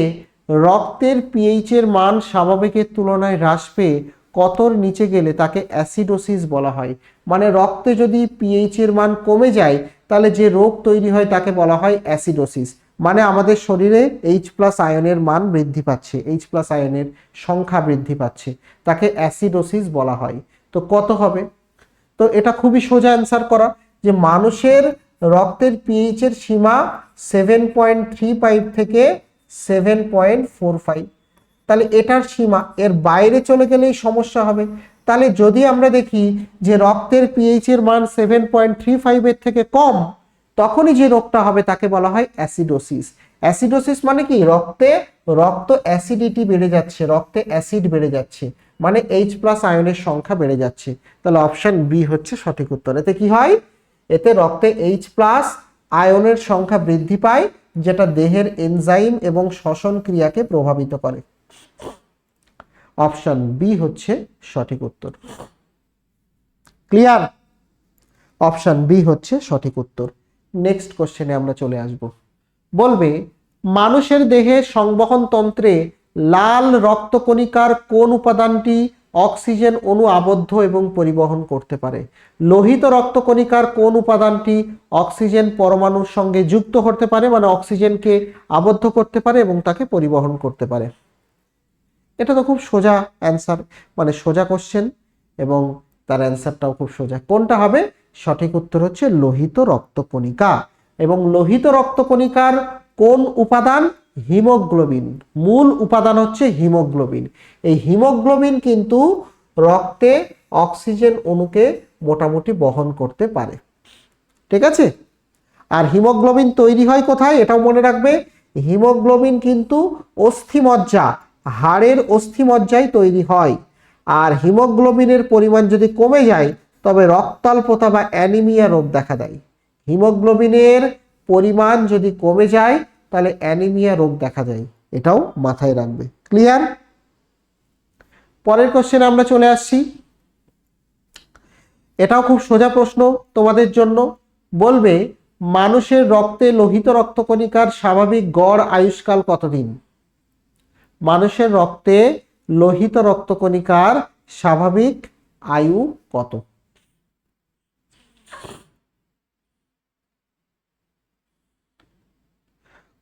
রক্তের পিএইচ এর মান স্বাভাবিকের তুলনায় হ্রাস পেয়ে কতর নিচে গেলে তাকে অ্যাসিডোসিস বলা হয়। মানে রক্তে যদি পিএইচ এর মান কমে যায় তাহলে যে রোগ তৈরি হয় তাকে বলা হয় অ্যাসিডোসিস। মানে আমাদের শরীরে এইচ প্লাস আয়নের মান বৃদ্ধি পাচ্ছে, এইচ প্লাস আয়নের সংখ্যা বৃদ্ধি পাচ্ছে, তাকে অ্যাসিডোসিস বলা হয়। তো কত হবে? তো এটা খুবই সোজা অ্যান্সার করা, যে মানুষের রক্তের পিএইচ এর সীমা 7.35 থেকে 7.45। তাহলে এটার সীমা, এর বাইরে চলে গেলেই সমস্যা হবে। তাহলে যদি আমরা দেখি যে রক্তের পিএইচ এর মান 7.35 এর থেকে কম, তখনই যে রোগটা হবে তাকে বলা হয় অ্যাসিডোসিস। অ্যাসিডোসিস মানে কি? রক্ত অ্যাসিডিটি বেড়ে যাচ্ছে, রক্তে অ্যাসিড বেড়ে যাচ্ছে, মানে এইচ প্লাস আয়নের সংখ্যা বেড়ে যাচ্ছে। তাহলে অপশন বি হচ্ছে সঠিক উত্তর। এতে কি হয়? এতে রক্তে এইচ প্লাস আয়নের সংখ্যা বৃদ্ধি পায়, যেটা দেহের এনজাইম এবং শ্বসন ক্রিয়াকে প্রভাবিত করে। অপশন বি হচ্ছে সঠিক উত্তর। ক্লিয়ার? অপশন বি হচ্ছে সঠিক উত্তর। নেক্সট কোশ্চেনে আমরা চলে আসব। বলবে মানুষের দেহে সংবহন তন্ত্রে লাল রক্তকণিকার কোন উপাদানটি অক্সিজেন অণু আবদ্ধ এবং পরিবহন করতে পারে? লোহিত রক্তকণিকার কোন উপাদানটি অক্সিজেন পরমাণুর সঙ্গে যুক্ত করতে পারে, মানে অক্সিজেনকে আবদ্ধ করতে পারে এবং তাকে পরিবহন করতে পারে? এটা তো খুব সোজা অ্যান্সার, মানে সোজা কোশ্চেন, এবং তার অ্যান্সারটাও খুব সোজা। কোনটা হবে? সঠিক উত্তর হচ্ছে লোহিত রক্তকণিকা। এবং লোহিত রক্তকণিকার কোন উপাদান? হিমোগ্লোবিন। মূল উপাদান হচ্ছে হিমোগ্লোবিন। এই হিমোগ্লোবিন কিন্তু রক্তে অক্সিজেন অণুকে মোটামুটি বহন করতে পারে। ঠিক আছে? আর হিমোগ্লোবিন তৈরি হয় কোথায় এটাও মনে রাখবে। হিমোগ্লোবিন কিন্তু অস্থিমজ্জা, হাড়ের অস্থিমজ্জায় তৈরি হয়। আর হিমোগ্লোবিনের পরিমাণ যদি কমে যায় তবে রক্তাল্পতা বা অ্যানিমিয়া রোগ দেখা দেয়। হিমোগ্লোবিনের পরিমাণ যদি কমে যায় তাহলে অ্যানিমিয়া রোগ দেখা যায়, এটাও মাথায় রাখবে। ক্লিয়ার? পরের কোশ্চেনে আমরা চলে আসছি। এটাও খুব সোজা প্রশ্ন তোমাদের জন্য। বলবে মানুষের রক্তে লোহিত রক্তকণিকার স্বাভাবিক গড় আয়ুষ্কাল কতদিন? মানুষের রক্তে লোহিত রক্তকণিকার স্বাভাবিক আয়ু কত?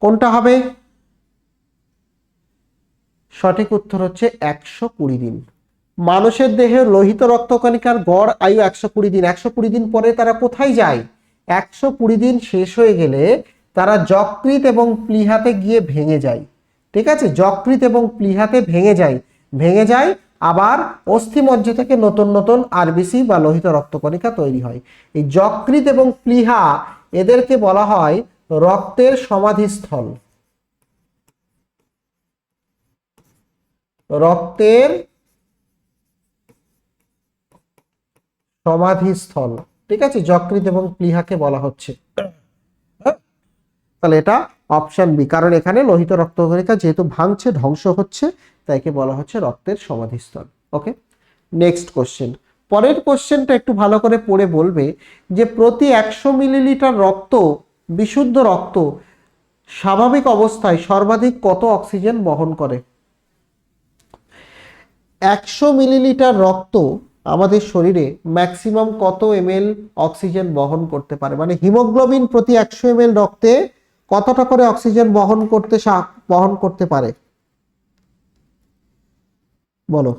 কোনটা হবে? সঠিক উত্তর হচ্ছে 120 দিন। মানুষের দেহে লোহিত রক্তকণিকার গড় আয়ু 120 দিন। 120 দিন পরে তারা কোথায় যায়? 120 দিন শেষ হয়ে গেলে তারা যকৃৎ এবং প্লীহাতে গিয়ে ভেঙে যায়। ঠিক আছে? যকৃৎ এবং প্লীহাতে ভেঙে যায়, আবার অস্থিমজ্জা থেকে নতুন নতুন আরবিসি বা লোহিত রক্তকণিকা তৈরি হয়। এই যকৃৎ এবং প্লীহা, এদেরকে বলা হয় রক্তের সমাধিস্থল। রক্তের সমাধিস্থল। ঠিক আছে? যকৃৎ এবং প্লীহাকে বলা হচ্ছে। তাহলে এটা অপশন বি, কারণ এখানে লোহিত রক্তকণিকা যেহেতু ভাঙছে, ধ্বংস হচ্ছে, তাইকে বলা হচ্ছে রক্তের সমাধিস্থল। ওকে, নেক্সট কোশ্চেন। পরের কোশ্চেনটা একটু ভালো করে পড়ে বলবে যে প্রতি 100 মিলিলিটার রক্ত, বিশুদ্ধ রক্ত স্বাভাবিক অবস্থায় সর্বাধিক কত অক্সিজেন বহন করে? 100 মিলিলিটার রক্ত আমাদের শরীরে ম্যাক্সিমাম কত এমএল অক্সিজেন বহন করতে পারে? মানে হিমোগ্লোবিন প্রতি 100 এমএল রক্তে কতটা করে অক্সিজেন বহন করতে পারে? বলো।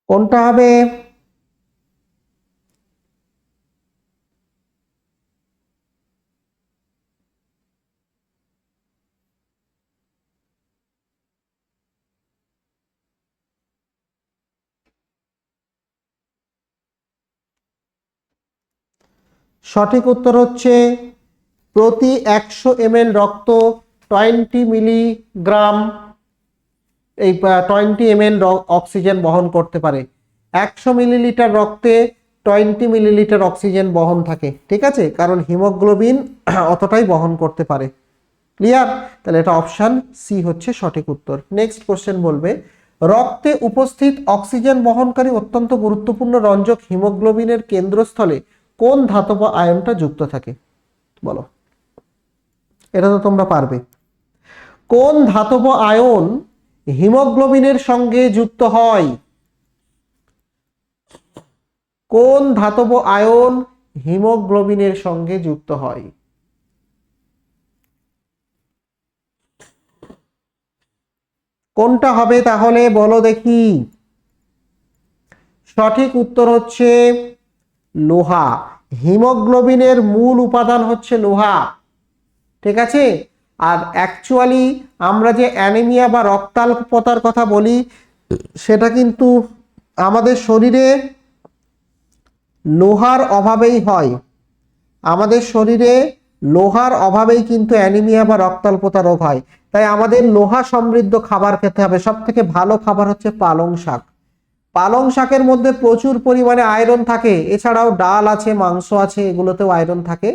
কোনটা হবে? সঠিক উত্তর হচ্ছে প্রতি 100 ml রক্ত 20 মিলিগ্রাম এই 20 ml অক্সিজেন বহন করতে পারে। 100 মিলিলিটার রক্তে 20 মিলিলিটার অক্সিজেন বহন থাকে, ঠিক আছে, কারণ হিমোগ্লোবিন অতটাই বহন করতে পারে। ক্লিয়ার? তাহলে এটা অপশন সি হচ্ছে সঠিক উত্তর। নেক্সট কোশ্চেন বলবে, রক্তে উপস্থিত অক্সিজেন বহনকারী অত্যন্ত গুরুত্বপূর্ণ রঞ্জক হিমোগ্লোবিনের কেন্দ্রস্থলে কোন ধাতব আয়নটা যুক্ত থাকে? বলো, এটা তো তোমরা পারবে। কোন ধাতব আয়ন হিমোগ্লোবিনের সঙ্গে যুক্ত হয়? কোন ধাতব আয়ন হিমোগ্লোবিনের সঙ্গে যুক্ত হয়? কোনটা হবে তাহলে বলো দেখি। সঠিক উত্তর হচ্ছে লোহা। হিমোগ্লোবিনের মূল উপাদান হচ্ছে লোহা, ঠিক আছে। আর অ্যাকচুয়ালি আমরা যে অ্যানিমিয়া বা রক্তাল্পতার কথা বলি, সেটা কিন্তু আমাদের শরীরে লোহার অভাবেই হয়। আমাদের শরীরে লোহার অভাবেই কিন্তু অ্যানিমিয়া বা রক্তাল্পতা রোগ হয়। তাই আমাদের লোহা সমৃদ্ধ খাবার খেতে হবে। সব থেকে ভালো খাবার হচ্ছে পালং শাক। পালং শাকের মধ্যে প্রচুর পরিমাণে আয়রন থাকে। এছাড়াও ডাল আছে, মাংস আছে, এগুলোতেও আয়রন থাকে।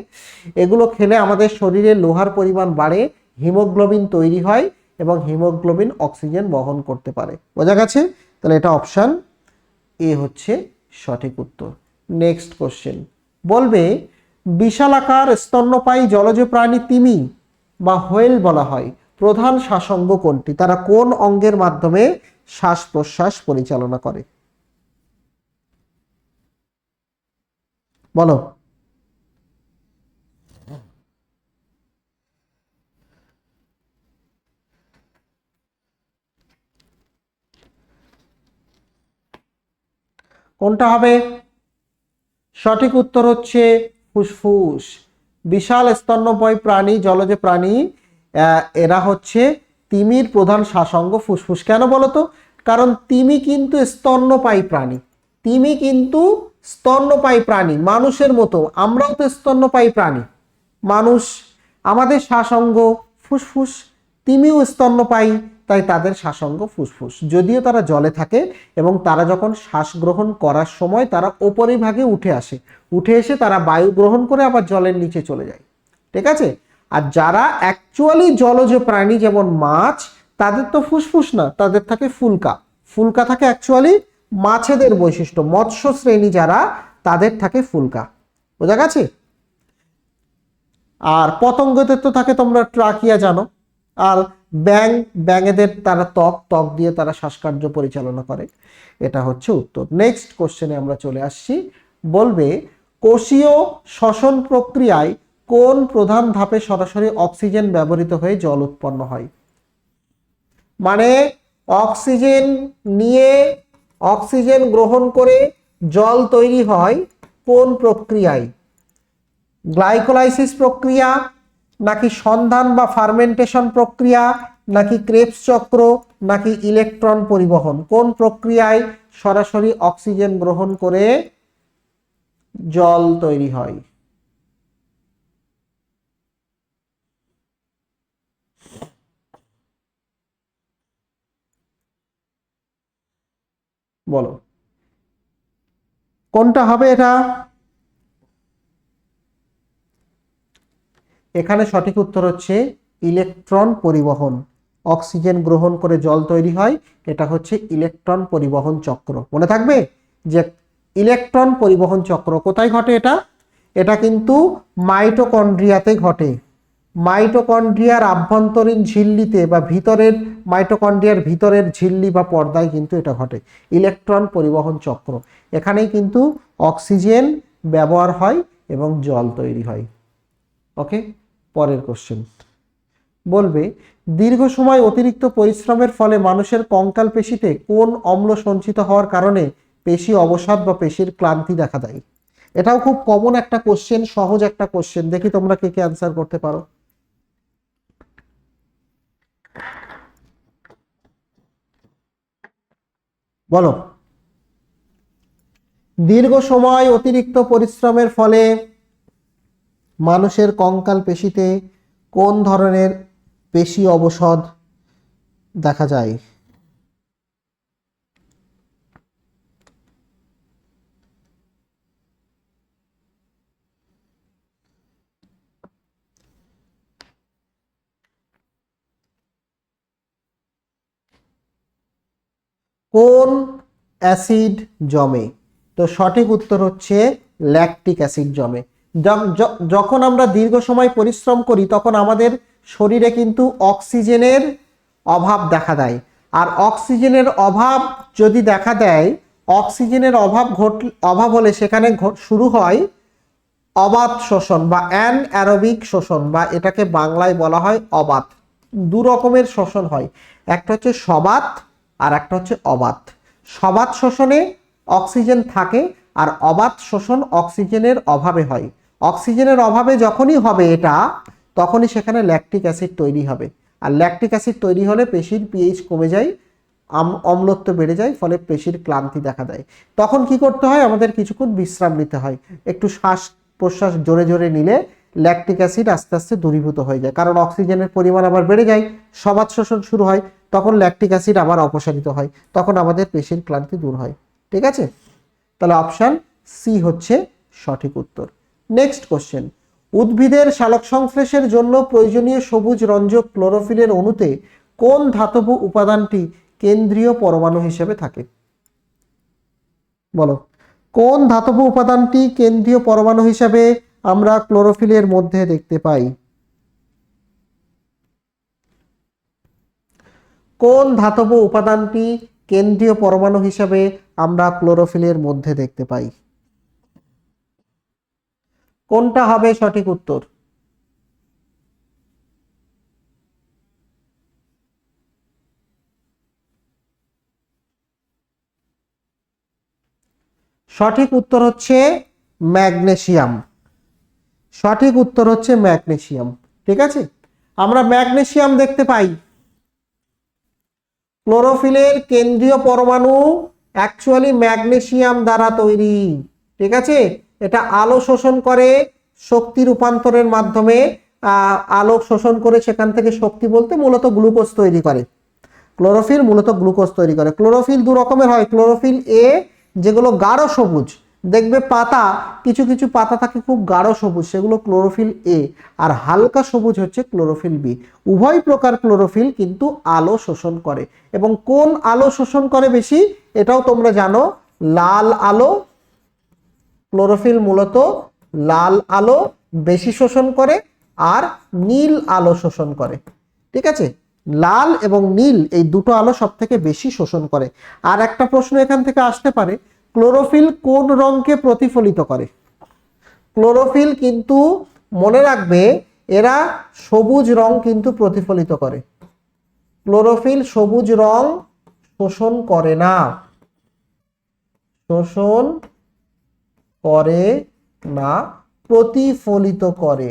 এগুলো খেলে আমাদের শরীরে লোহার পরিমাণ বাড়ে, হিমোগ্লোবিন তৈরি হয় এবং হিমোগ্লোবিন অক্সিজেন বহন করতে পারে। বোঝা গেছে? তাহলে এটা অপশন এ হচ্ছে সঠিক উত্তর। নেক্সট কোশ্চেন বলবে, বিশালাকার স্তন্যপায়ী জলজ প্রাণী তিমি বা হোয়েল বলা হয়, প্রধান শ্বাসাঙ্গ কোনটি? তারা কোন অঙ্গের মাধ্যমে শ্বাস প্রশ্বাস পরিচালনা করে? বলো। কোনটা হবে? সঠিক উত্তর হচ্ছে ফুসফুস। বিশাল স্তন্যপায়ী প্রাণী, জলজ প্রাণী, এরা হচ্ছে তিমির প্রধান শ্বাসাঙ্গ ফুসফুস। কেন বলতো? কারণ তিমি কিন্তু স্তন্যপায়ী প্রাণী। তিমি কিন্তু স্তন্যপায়ী প্রাণী, মানুষের মতো। আমরাও তো স্তন্যপায়ী প্রাণী। মানুষ, আমাদের শ্বাসাঙ্গ ফুসফুস। তিমিও স্তন্যপায়ী, তাই তাদের শ্বাসাঙ্গ ফুসফুস। যদিও তারা জলে থাকে এবং তারা যখন শ্বাস গ্রহণ করার সময় তারা উপরিভাগে উঠে আসে, উঠে এসে তারা বায়ু গ্রহণ করে আবার জলের নিচে চলে যায়, ঠিক আছে। আর যারা অ্যাকচুয়ালি জলজ প্রাণী যেমন মাছ, তাদের তো ফুসফুস না, তাদের থাকে ফুলকা। ফুলকা থাকে অ্যাকচুয়ালি মাছেদের বৈশিষ্ট্য। মৎস্য শ্রেণী যারা, তাদের থাকে ফুলকা। বোঝা গেছে? আর পতঙ্গদের তো থাকে, তোমরা ট্রাকিয়া জানো। আর ব্যাং, ব্যাঙেদের তারা ত্বক, ত্বক দিয়ে তারা শ্বাসকার্য পরিচালনা করে। এটা হচ্ছে উত্তর। নেক্সট কোশ্চেনে আমরা চলে আসছি। বলবে, কোষীয় শ্বসন প্রক্রিয়ায় কোন প্রধান ধাপে সরাসরি অক্সিজেন ব্যবহৃত হয়ে জল উৎপন্ন হয়? মানে অক্সিজেন নিয়ে, অক্সিজেন গ্রহণ করে জল তৈরি হয় কোন প্রক্রিয়ায়? গ্লাইকোলাইসিস প্রক্রিয়া, নাকি সন্ধান বা ফার্মেন্টেশন প্রক্রিয়া, নাকি ক্রেবস চক্র, নাকি ইলেকট্রন পরিবহন? কোন প্রক্রিয়ায় সরাসরি অক্সিজেন গ্রহণ করে জল তৈরি হয়? বলো, কোনটা হবে এটা? এখানে সঠিক উত্তর হচ্ছে ইলেকট্রন পরিবহন। অক্সিজেন গ্রহণ করে জল তৈরি হয়, এটা হচ্ছে ইলেকট্রন পরিবহন চক্র। মনে থাকবে যে ইলেকট্রন পরিবহন চক্র কোথায় ঘটে? এটা এটা কিন্তু মাইটোকন্ড্রিয়াতে ঘটে। মাইটোকন্ড্রিয়ার আভ্যন্তরীণ ঝিল্লিতে বা ভিতরের, মাইটোকন্ড্রিয়ার ভিতরের ঝিল্লি বা পর্দায় কিন্তু এটা ঘটে, ইলেকট্রন পরিবহন চক্র। এখানেই কিন্তু অক্সিজেন ব্যবহার হয় এবং জল তৈরি হয়। ওকে, পরের কোশ্চেন বলবে, দীর্ঘ সময় অতিরিক্ত পরিশ্রমের ফলে মানুষের কঙ্কাল পেশিতে কোন অম্ল সঞ্চিত হওয়ার কারণে পেশি অবসাদ বা পেশির ক্লান্তি দেখা দেয়? এটাও খুব কমন একটা কোশ্চেন, সহজ একটা কোশ্চেন। দেখি তোমরা কে কে অ্যান্সার করতে পারো। বলো। দীর্ঘ সময় অতিরিক্ত পরিশ্রমের ফলে মানুষের কঙ্কাল পেশিতে কোন ধরনের পেশি অবসাদ দেখা যায়? কোন অ্যাসিড জমে? তো সঠিক উত্তর হচ্ছে ল্যাকটিক অ্যাসিড জমে। যখন আমরা দীর্ঘ সময় পরিশ্রম করি তখন আমাদের শরীরে কিন্তু অক্সিজেনের অভাব দেখা দেয়। আর অক্সিজেনের অভাব যদি দেখা দেয়, অক্সিজেনের অভাব হলে সেখানে শুরু হয় অবাত শোষণ বা অ্যানঅ্যারোবিক শোষণ, বা এটাকে বাংলায় বলা হয় অবাত। দু রকমের শোষণ হয়, একটা হচ্ছে সবাত আর একটা হচ্ছে অবাত। সবাত শোষণে অক্সিজেন থাকে আর অবাত শোষণ অক্সিজেনের অভাবে হয়। অক্সিজেনের অভাবে যখনই হবে এটা, তখনই সেখানে ল্যাকটিক অ্যাসিড তৈরি হবে। আর ল্যাকটিক অ্যাসিড তৈরি হলে পেশির পিএইচ কমে যায়, অম্লত্ব বেড়ে যায়, ফলে পেশির ক্লান্তি দেখা দেয়। তখন কি করতে হয়? আমাদের কিছুক্ষণ বিশ্রাম নিতে হয়, একটু শ্বাস প্রশ্বাস জোরে জোরে নিলে ল্যাকটিক অ্যাসিড আস্তে আস্তে দূরীভূত হয়ে যায়, কারণ অক্সিজেনের পরিমাণ আবার বেড়ে যায়, সবাত শোষণ শুরু হয়, তখন ল্যাকটিক অ্যাসিড আবার অপসারিত হয়, তখন আমাদের পেশির ক্লান্তি দূর হয়। ঠিক আছে, তাহলে অপশন সি হচ্ছে সঠিক উত্তর। নেক্সট কোশ্চেন, উদ্ভিদের সালোক সংশ্লেষের জন্য প্রয়োজনীয় সবুজ রঞ্জক ক্লোরোফিলের অণুতে কোন ধাতব উপাদানটি কেন্দ্রীয় পরমাণু হিসেবে থাকে? বলো, কোন ধাতব উপাদানটি কেন্দ্রীয় পরমাণু হিসেবে আমরা ক্লোরোফিলের মধ্যে দেখতে পাই? কোন ধাতব উপাদানটি কেন্দ্রীয় পরমাণু হিসেবে আমরা ক্লোরোফিলের মধ্যে দেখতে পাই? কোনটা হবে সঠিক উত্তর? সঠিক উত্তর হচ্ছে ম্যাগনেসিয়াম। সঠিক উত্তর হচ্ছে ম্যাগনেসিয়াম। ঠিক আছে, আমরা ম্যাগনেসিয়াম দেখতে পাই। ক্লোরোফিলের কেন্দ্রীয় পরমাণু অ্যাকচুয়ালি ম্যাগনেসিয়াম দ্বারা তৈরি। ঠিক আছে, এটা আলো শোষণ করে শক্তি রূপান্তরের মাধ্যমে, আলো শোষণ করে সেখান থেকে শক্তি বলতে মূলত গ্লুকোজ তৈরি করে। ক্লোরোফিল মূলত গ্লুকোজ তৈরি করে। ক্লোরোফিল দু রকমের হয়, ক্লোরোফিল এ যেগুলো গাঢ় সবুজ, দেখবে পাতা, কিছু কিছু পাতা থাকে খুব গাঢ় সবুজ, সেগুলো ক্লোরোফিল এ। আর হালকা সবুজ হচ্ছে ক্লোরোফিল বি। উভয় প্রকার ক্লোরোফিল কিন্তু আলো শোষণ করে। এবং কোন আলো শোষণ করে বেশি এটাও তোমরা জানো, লাল আলো। ক্লোরোফিল মূলত লাল আলো বেশি শোষণ করে আর নীল আলো শোষণ করে। ঠিক আছে, লাল এবং নীল এই দুটো আলো সব থেকে বেশি শোষণ করে। আর একটা প্রশ্ন এখান থেকে আসতে পারে, ক্লোরোফিল কোন রঙকে প্রতিফলিত করে? ক্লোরোফিল কিন্তু মনে রাখবে এরা সবুজ রং কিন্তু প্রতিফলিত করে। ক্লোরোফিল সবুজ রং শোষণ করে না, শোষণ করে না, প্রতিফলিত করে।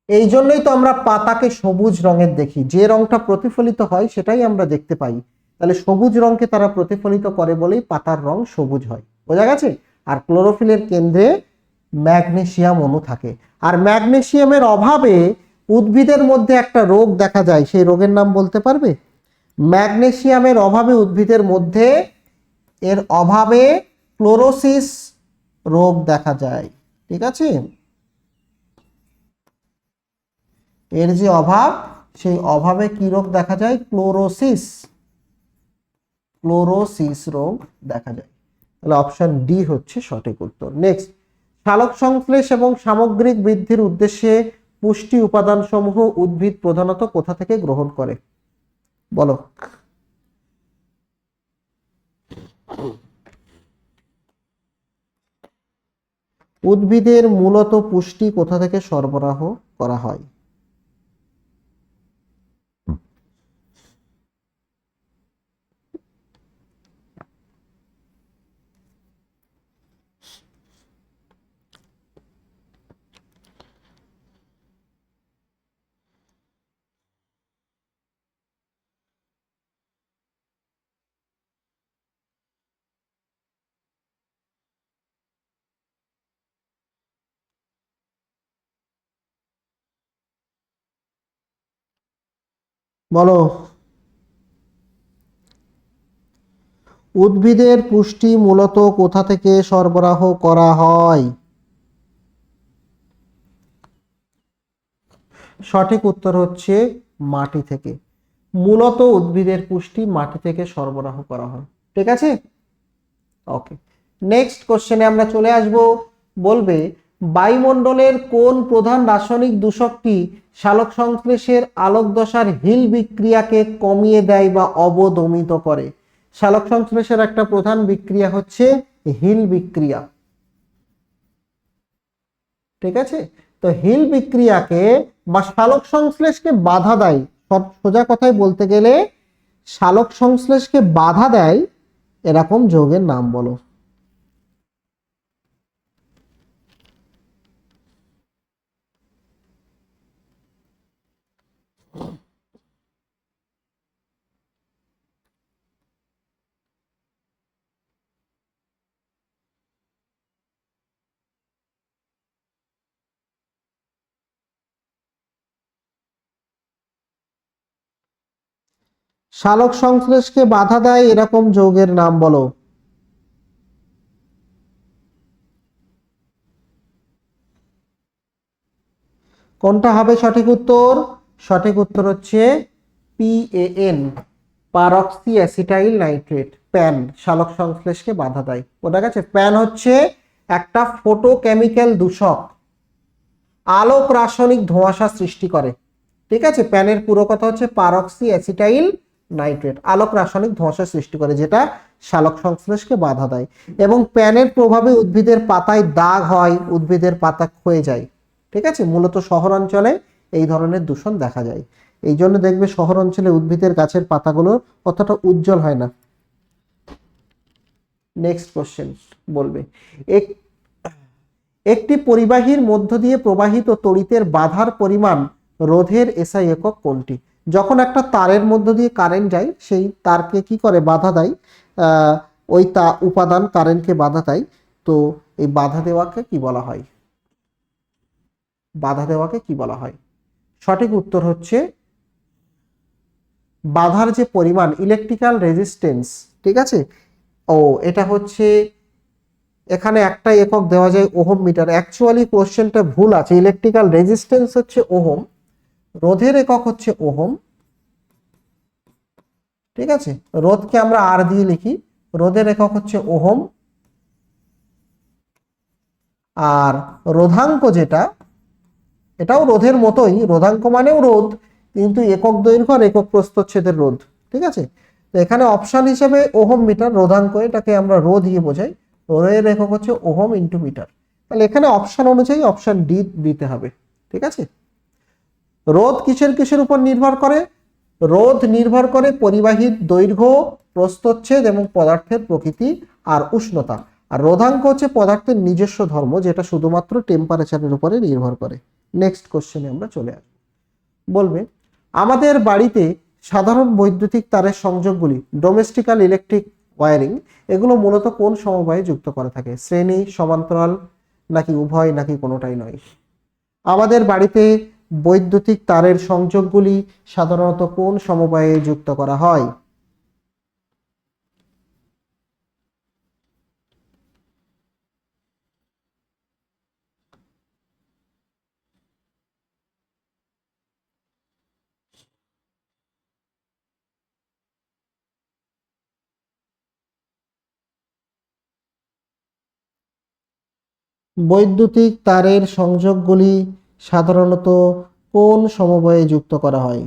এই জন্যই তো আমরা পাতাকে সবুজ রঙের দেখি, যে রংটা প্রতিফলিত হয় সেটাই আমরা দেখতে পাই। তাহলে সবুজ রংকে তারা প্রতিফলিত করে বলেই পাতার রং সবুজ হয়। বোঝা গেছে? আর ক্লোরোফিলের কেন্দ্রে ম্যাগনেসিয়াম অণু থাকে। আর ম্যাগনেসিয়ামের অভাবে উদ্ভিদের মধ্যে একটা রোগ দেখা যায়, সেই রোগের নাম বলতে পারবে? ম্যাগনেসিয়ামের অভাবে উদ্ভিদের মধ্যে, এর অভাবে ক্লোরোসিস রোগ দেখা যায়। ঠিক আছে, এর যে অভাব, সেই অভাবে কি রোগ দেখা যায়? ক্লোরোসিস, ক্লোরোসিস রোগ দেখা যায়। তাহলে অপশন ডি হচ্ছে সঠিক উত্তর। নেক্সট, সালোক সংশ্লেষ এবং সামগ্রিক বৃদ্ধির উদ্দেশ্যে পুষ্টি উপাদান সমূহ উদ্ভিদ প্রধানত কোথা থেকে গ্রহণ করে? বলো, উদ্ভিদের মূলত পুষ্টি কোথা থেকে সরবরাহ করা হয়? বলো। উদ্ভিদের পুষ্টি মূলত কোথা থেকে সরবরাহ করা হয়? সঠিক উত্তর হচ্ছে মাটি থেকে। মূলত উদ্ভিদের পুষ্টি মাটি থেকে সরবরাহ করা হয়। ঠিক আছে, ওকে। নেক্সট কোশ্চেনে আমরা চলে আসব। বলবে বায়ুমণ্ডলের কোন প্রধান রাসায়নিক দূষকটি সালোক সংশ্লেষের আলোক দশার হিল বিক্রিয়াকে কমিয়ে দেয় বা অবদমিত করে? সালোক সংশ্লেষের একটা প্রধান বিক্রিয়া হচ্ছে হিল বিক্রিয়া। ঠিক আছে, তো হিল বিক্রিয়াকে বা সালোক সংশ্লেষকে বাধা দেয়, সোজা কথায় বলতে গেলে সালোক সংশ্লেষকে বাধা দেয় এরকম যৌগের নাম বলো। সালোক সংশ্লেষকে বাধা দেয় এরকম যৌগের নাম বলো। কোনটা হবে সঠিক উত্তর? সঠিক উত্তর হচ্ছে PAN, পারক্সি অ্যাসিটাইল নাইট্রেট। প্যান সালোক সংশ্লেষকে বাধা দেয়। বোঝা গেছে? প্যান হচ্ছে একটা ফটোকেমিক্যাল দূষক, আলোক রাসায়নিক ধোঁয়াশা সৃষ্টি করে। ঠিক আছে, প্যানের পুরো কথা হচ্ছে পারক্সি অ্যাসিটাইল নাইট্রেট, আলোক রাসায়নিক ধোঁয়াশা সৃষ্টি করে যেটা সালোক সংশ্লেষকে বাধা দেয়। এবং প্যানের প্রভাবে উদ্ভিদের পাতায় দাগ হয়, উদ্ভিদের পাতা ক্ষয়ে যায়। ঠিক আছে, মূলত শহরাঞ্চলে এই ধরনের দূষণ দেখা যায়। এই জন্য দেখবে শহর অঞ্চলে উদ্ভিদের গাছের পাতাগুলো অতটা উজ্জ্বল হয় না। নেক্সট কোশ্চেন বলবে একটি পরিবাহীর মধ্য দিয়ে প্রবাহিত তড়িতের বাধার পরিমাণ রোধের এসআই একক কোনটি? যখন একটা তারের মধ্য দিয়ে কারেন্ট যায়, সেই তারকে কি করে বাধা দেয়, ওই উপাদান কারেন্টকে বাধা দেয়। তো এই বাধা দেওয়াকে কি বলা হয়? বাধা দেওয়াকে কি বলা হয়? সঠিক উত্তর হচ্ছে বাধার যে পরিমাণ, ইলেকট্রিক্যাল রেজিস্ট্যান্স। ঠিক আছে, ও এটা হচ্ছে, এখানে একটা একক দেওয়া যায় ওহম মিটার। অ্যাকচুয়ালি কোশ্চেনটা ভুল আছে, ইলেকট্রিক্যাল রেজিস্ট্যান্স হচ্ছে ওহম, রোধের একক হচ্ছে ওহম। ঠিক আছে, রোধকে আমরা আর দিয়ে লিখি, রোধের একক হচ্ছে ওহম। আর রোধাঙ্ক যেটা, এটাও রোধের মতোই, রোধাঙ্ক মানেও রোধ, কিন্তু একক দৈর্ঘ্য আর একক প্রস্থচ্ছেদের রোধ। ঠিক আছে, তো এখানে অপশন হিসেবে ওহম মিটার, রোধাঙ্ক এটাকে আমরা রো দিয়ে বোঝাই, রোধের একক হচ্ছে ওহম ইন্টু মিটার। তাহলে এখানে অপশন অনুযায়ী অপশন ডি দিতে হবে। ঠিক আছে, রোধ কিসের কিসের উপর নির্ভর করে? রোধ নির্ভর করে পরিবাহীর দৈর্ঘ্য, প্রস্থচ্ছেদ এবং পদার্থের প্রকৃতি আর উষ্ণতা। আর রোধাঙ্ক হচ্ছে পদার্থের নিজস্ব ধর্ম, যেটা শুধুমাত্র টেম্পারেচারের উপরে নির্ভর করে। নেক্সট কোশ্চেনে আমরা চলে আসব। বলবে আমাদের বাড়িতে সাধারণ বৈদ্যুতিক তারের সংযোগগুলি, ডোমেস্টিক্যাল ইলেকট্রিক ওয়্যারিং, এগুলো মূলত কোন সমবায়ে যুক্ত করা থাকে? শ্রেণী, সমান্তরাল, নাকি উভয়, নাকি কোনোটাই নয়? আমাদের বাড়িতে বৈদ্যুতিক তারের সংযোগগুলি সাধারণত কোন সমবায়ে যুক্ত করা হয়? বৈদ্যুতিক তারের সংযোগগুলি সাধারণত কোন সমবায়ে যুক্ত করা হয়?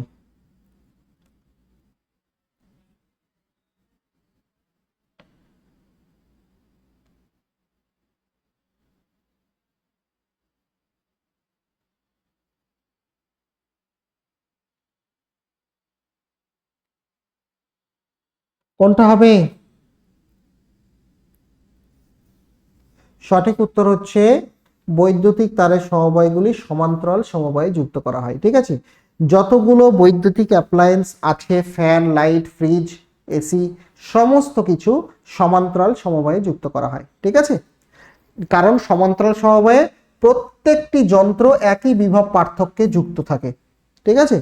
কোনটা হবে? সঠিক উত্তর হচ্ছে বৈদ্যুতিক তারের সমবায়গুলি সমান্তরাল সমবায়ে যুক্ত করা হয়। ঠিক আছে, যতগুলো বৈদ্যুতিক অ্যাপ্লায়েন্স আছে, ফ্যান, লাইট, ফ্রিজ, এসি, সমস্ত কিছু সমান্তরাল সমবায়ে যুক্ত করা হয়। ঠিক আছে, কারণ সমান্তরাল সমবায়ে প্রত্যেকটি যন্ত্র একই বিভব পার্থক্যে যুক্ত থাকে। ঠিক আছে,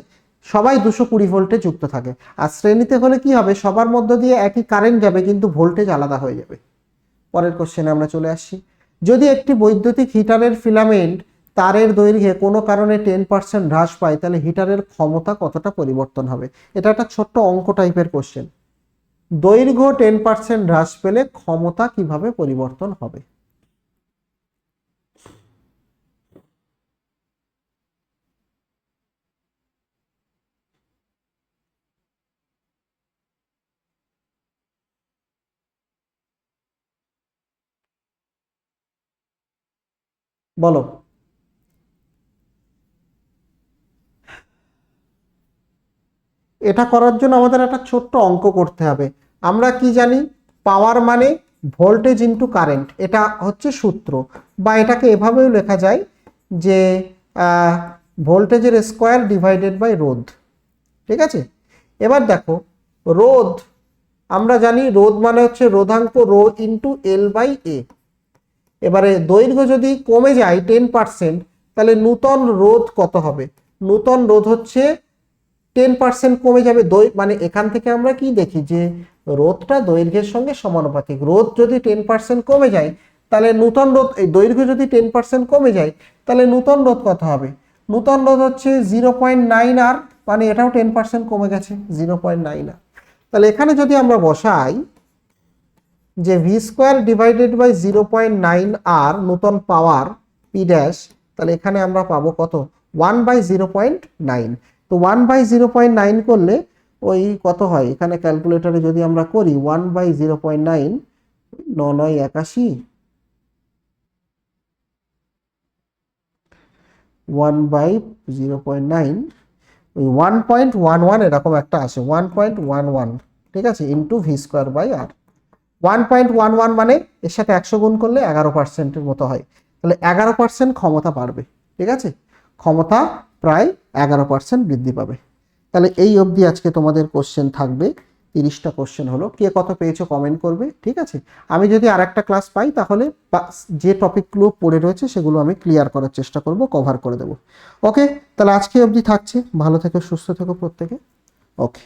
সবাই 220 ভোল্টে যুক্ত থাকে। আর শ্রেণীতে হলে কি হবে, সবার মধ্য দিয়ে একই কারেন্ট যাবে কিন্তু ভোল্টেজ আলাদা হয়ে যাবে। পরের কোশ্চেনে আমরা চলে আসছি। যদি একটি বৈদ্যুতিক হিটারের ফিলামেন্ট তারের দৈর্ঘ্যে কোনো কারণে 10% হ্রাস পায়, তাহলে হিটারের ক্ষমতা কতটা পরিবর্তন হবে? এটা একটা ছোট্ট অঙ্ক টাইপের কোশ্চেন। দৈর্ঘ্য 10% হ্রাস পেলে ক্ষমতা কিভাবে পরিবর্তন হবে? বলো। এটা করার জন্য আমাদের একটা ছোট্ট অঙ্ক করতে হবে। আমরা কি জানি, পাওয়ার মানে ভোল্টেজ ইনটু কারেন্ট, এটা হচ্ছে সূত্র। বা এটাকে এভাবেও লেখা যায় যে ভোল্টেজের স্কোয়ার ডিভাইডেড বাই রোধ। ঠিক আছে, এবার দেখো রোধ, আমরা জানি রোধ মানে হচ্ছে রোধাঙ্ক রো ইন্টু এল বাই এ। এবারে দৈর্ঘ্য যদি কমে যায় 10%, তাহলে নূতন রোধ কত হবে? নূতন রোধ হচ্ছে 10% কমে যাবে। মানে এখান থেকে আমরা কি দেখি যে রোধটা দৈর্ঘ্যের সঙ্গে সমানুপাতিক। রোধ যদি 10% কমে যায়, তাহলে নূতন রোধ, এই দৈর্ঘ্য যদি 10% কমে যায়, তাহলে নূতন রোধ কত হবে? নূতন রোধ হচ্ছে 0.9 আর, মানে এটাও 10% কমে গেছে, 0.9 আর। তাহলে এখানে যদি আমরা বসাই যে ভি স্কোয়ার ডিভাইডেড বাই 0.9 আর নূতন পাওয়ার পি ড্যাশ, তাহলে এখানে আমরা পাবো কত? 1/0.9। তো 1/0.9 করলে ওই কত হয়, এখানে ক্যালকুলেটরে যদি আমরা করি 1/0.9, 9×9=81, 1/0.9 ওই 1.11 এরকম একটা আসে, 1.11, ঠিক আছে, ইন্টু ভি স্কোয়ার বাই আর। 1.11 মানে এর সাথে 100 গুণ করলে 11%-এর মতো হয়। তাহলে 11% ক্ষমতা বাড়বে। ঠিক আছে, ক্ষমতা প্রায় 11% বৃদ্ধি পাবে। তাহলে এই অবধি আজকে তোমাদের কোশ্চেন থাকবে। 30টা কোশ্চেন হলো। কে কত পেয়েছো কমেন্ট করবে। ঠিক আছে, আমি যদি আর একটা ক্লাস পাই তাহলে যে টপিকগুলো পড়ে রয়েছে সেগুলো আমি ক্লিয়ার করার চেষ্টা করব, কভার করে দেবো। ওকে, তাহলে আজকে অবধি থাকছে। ভালো থেকো, সুস্থ থেকো প্রত্যেকে। ওকে।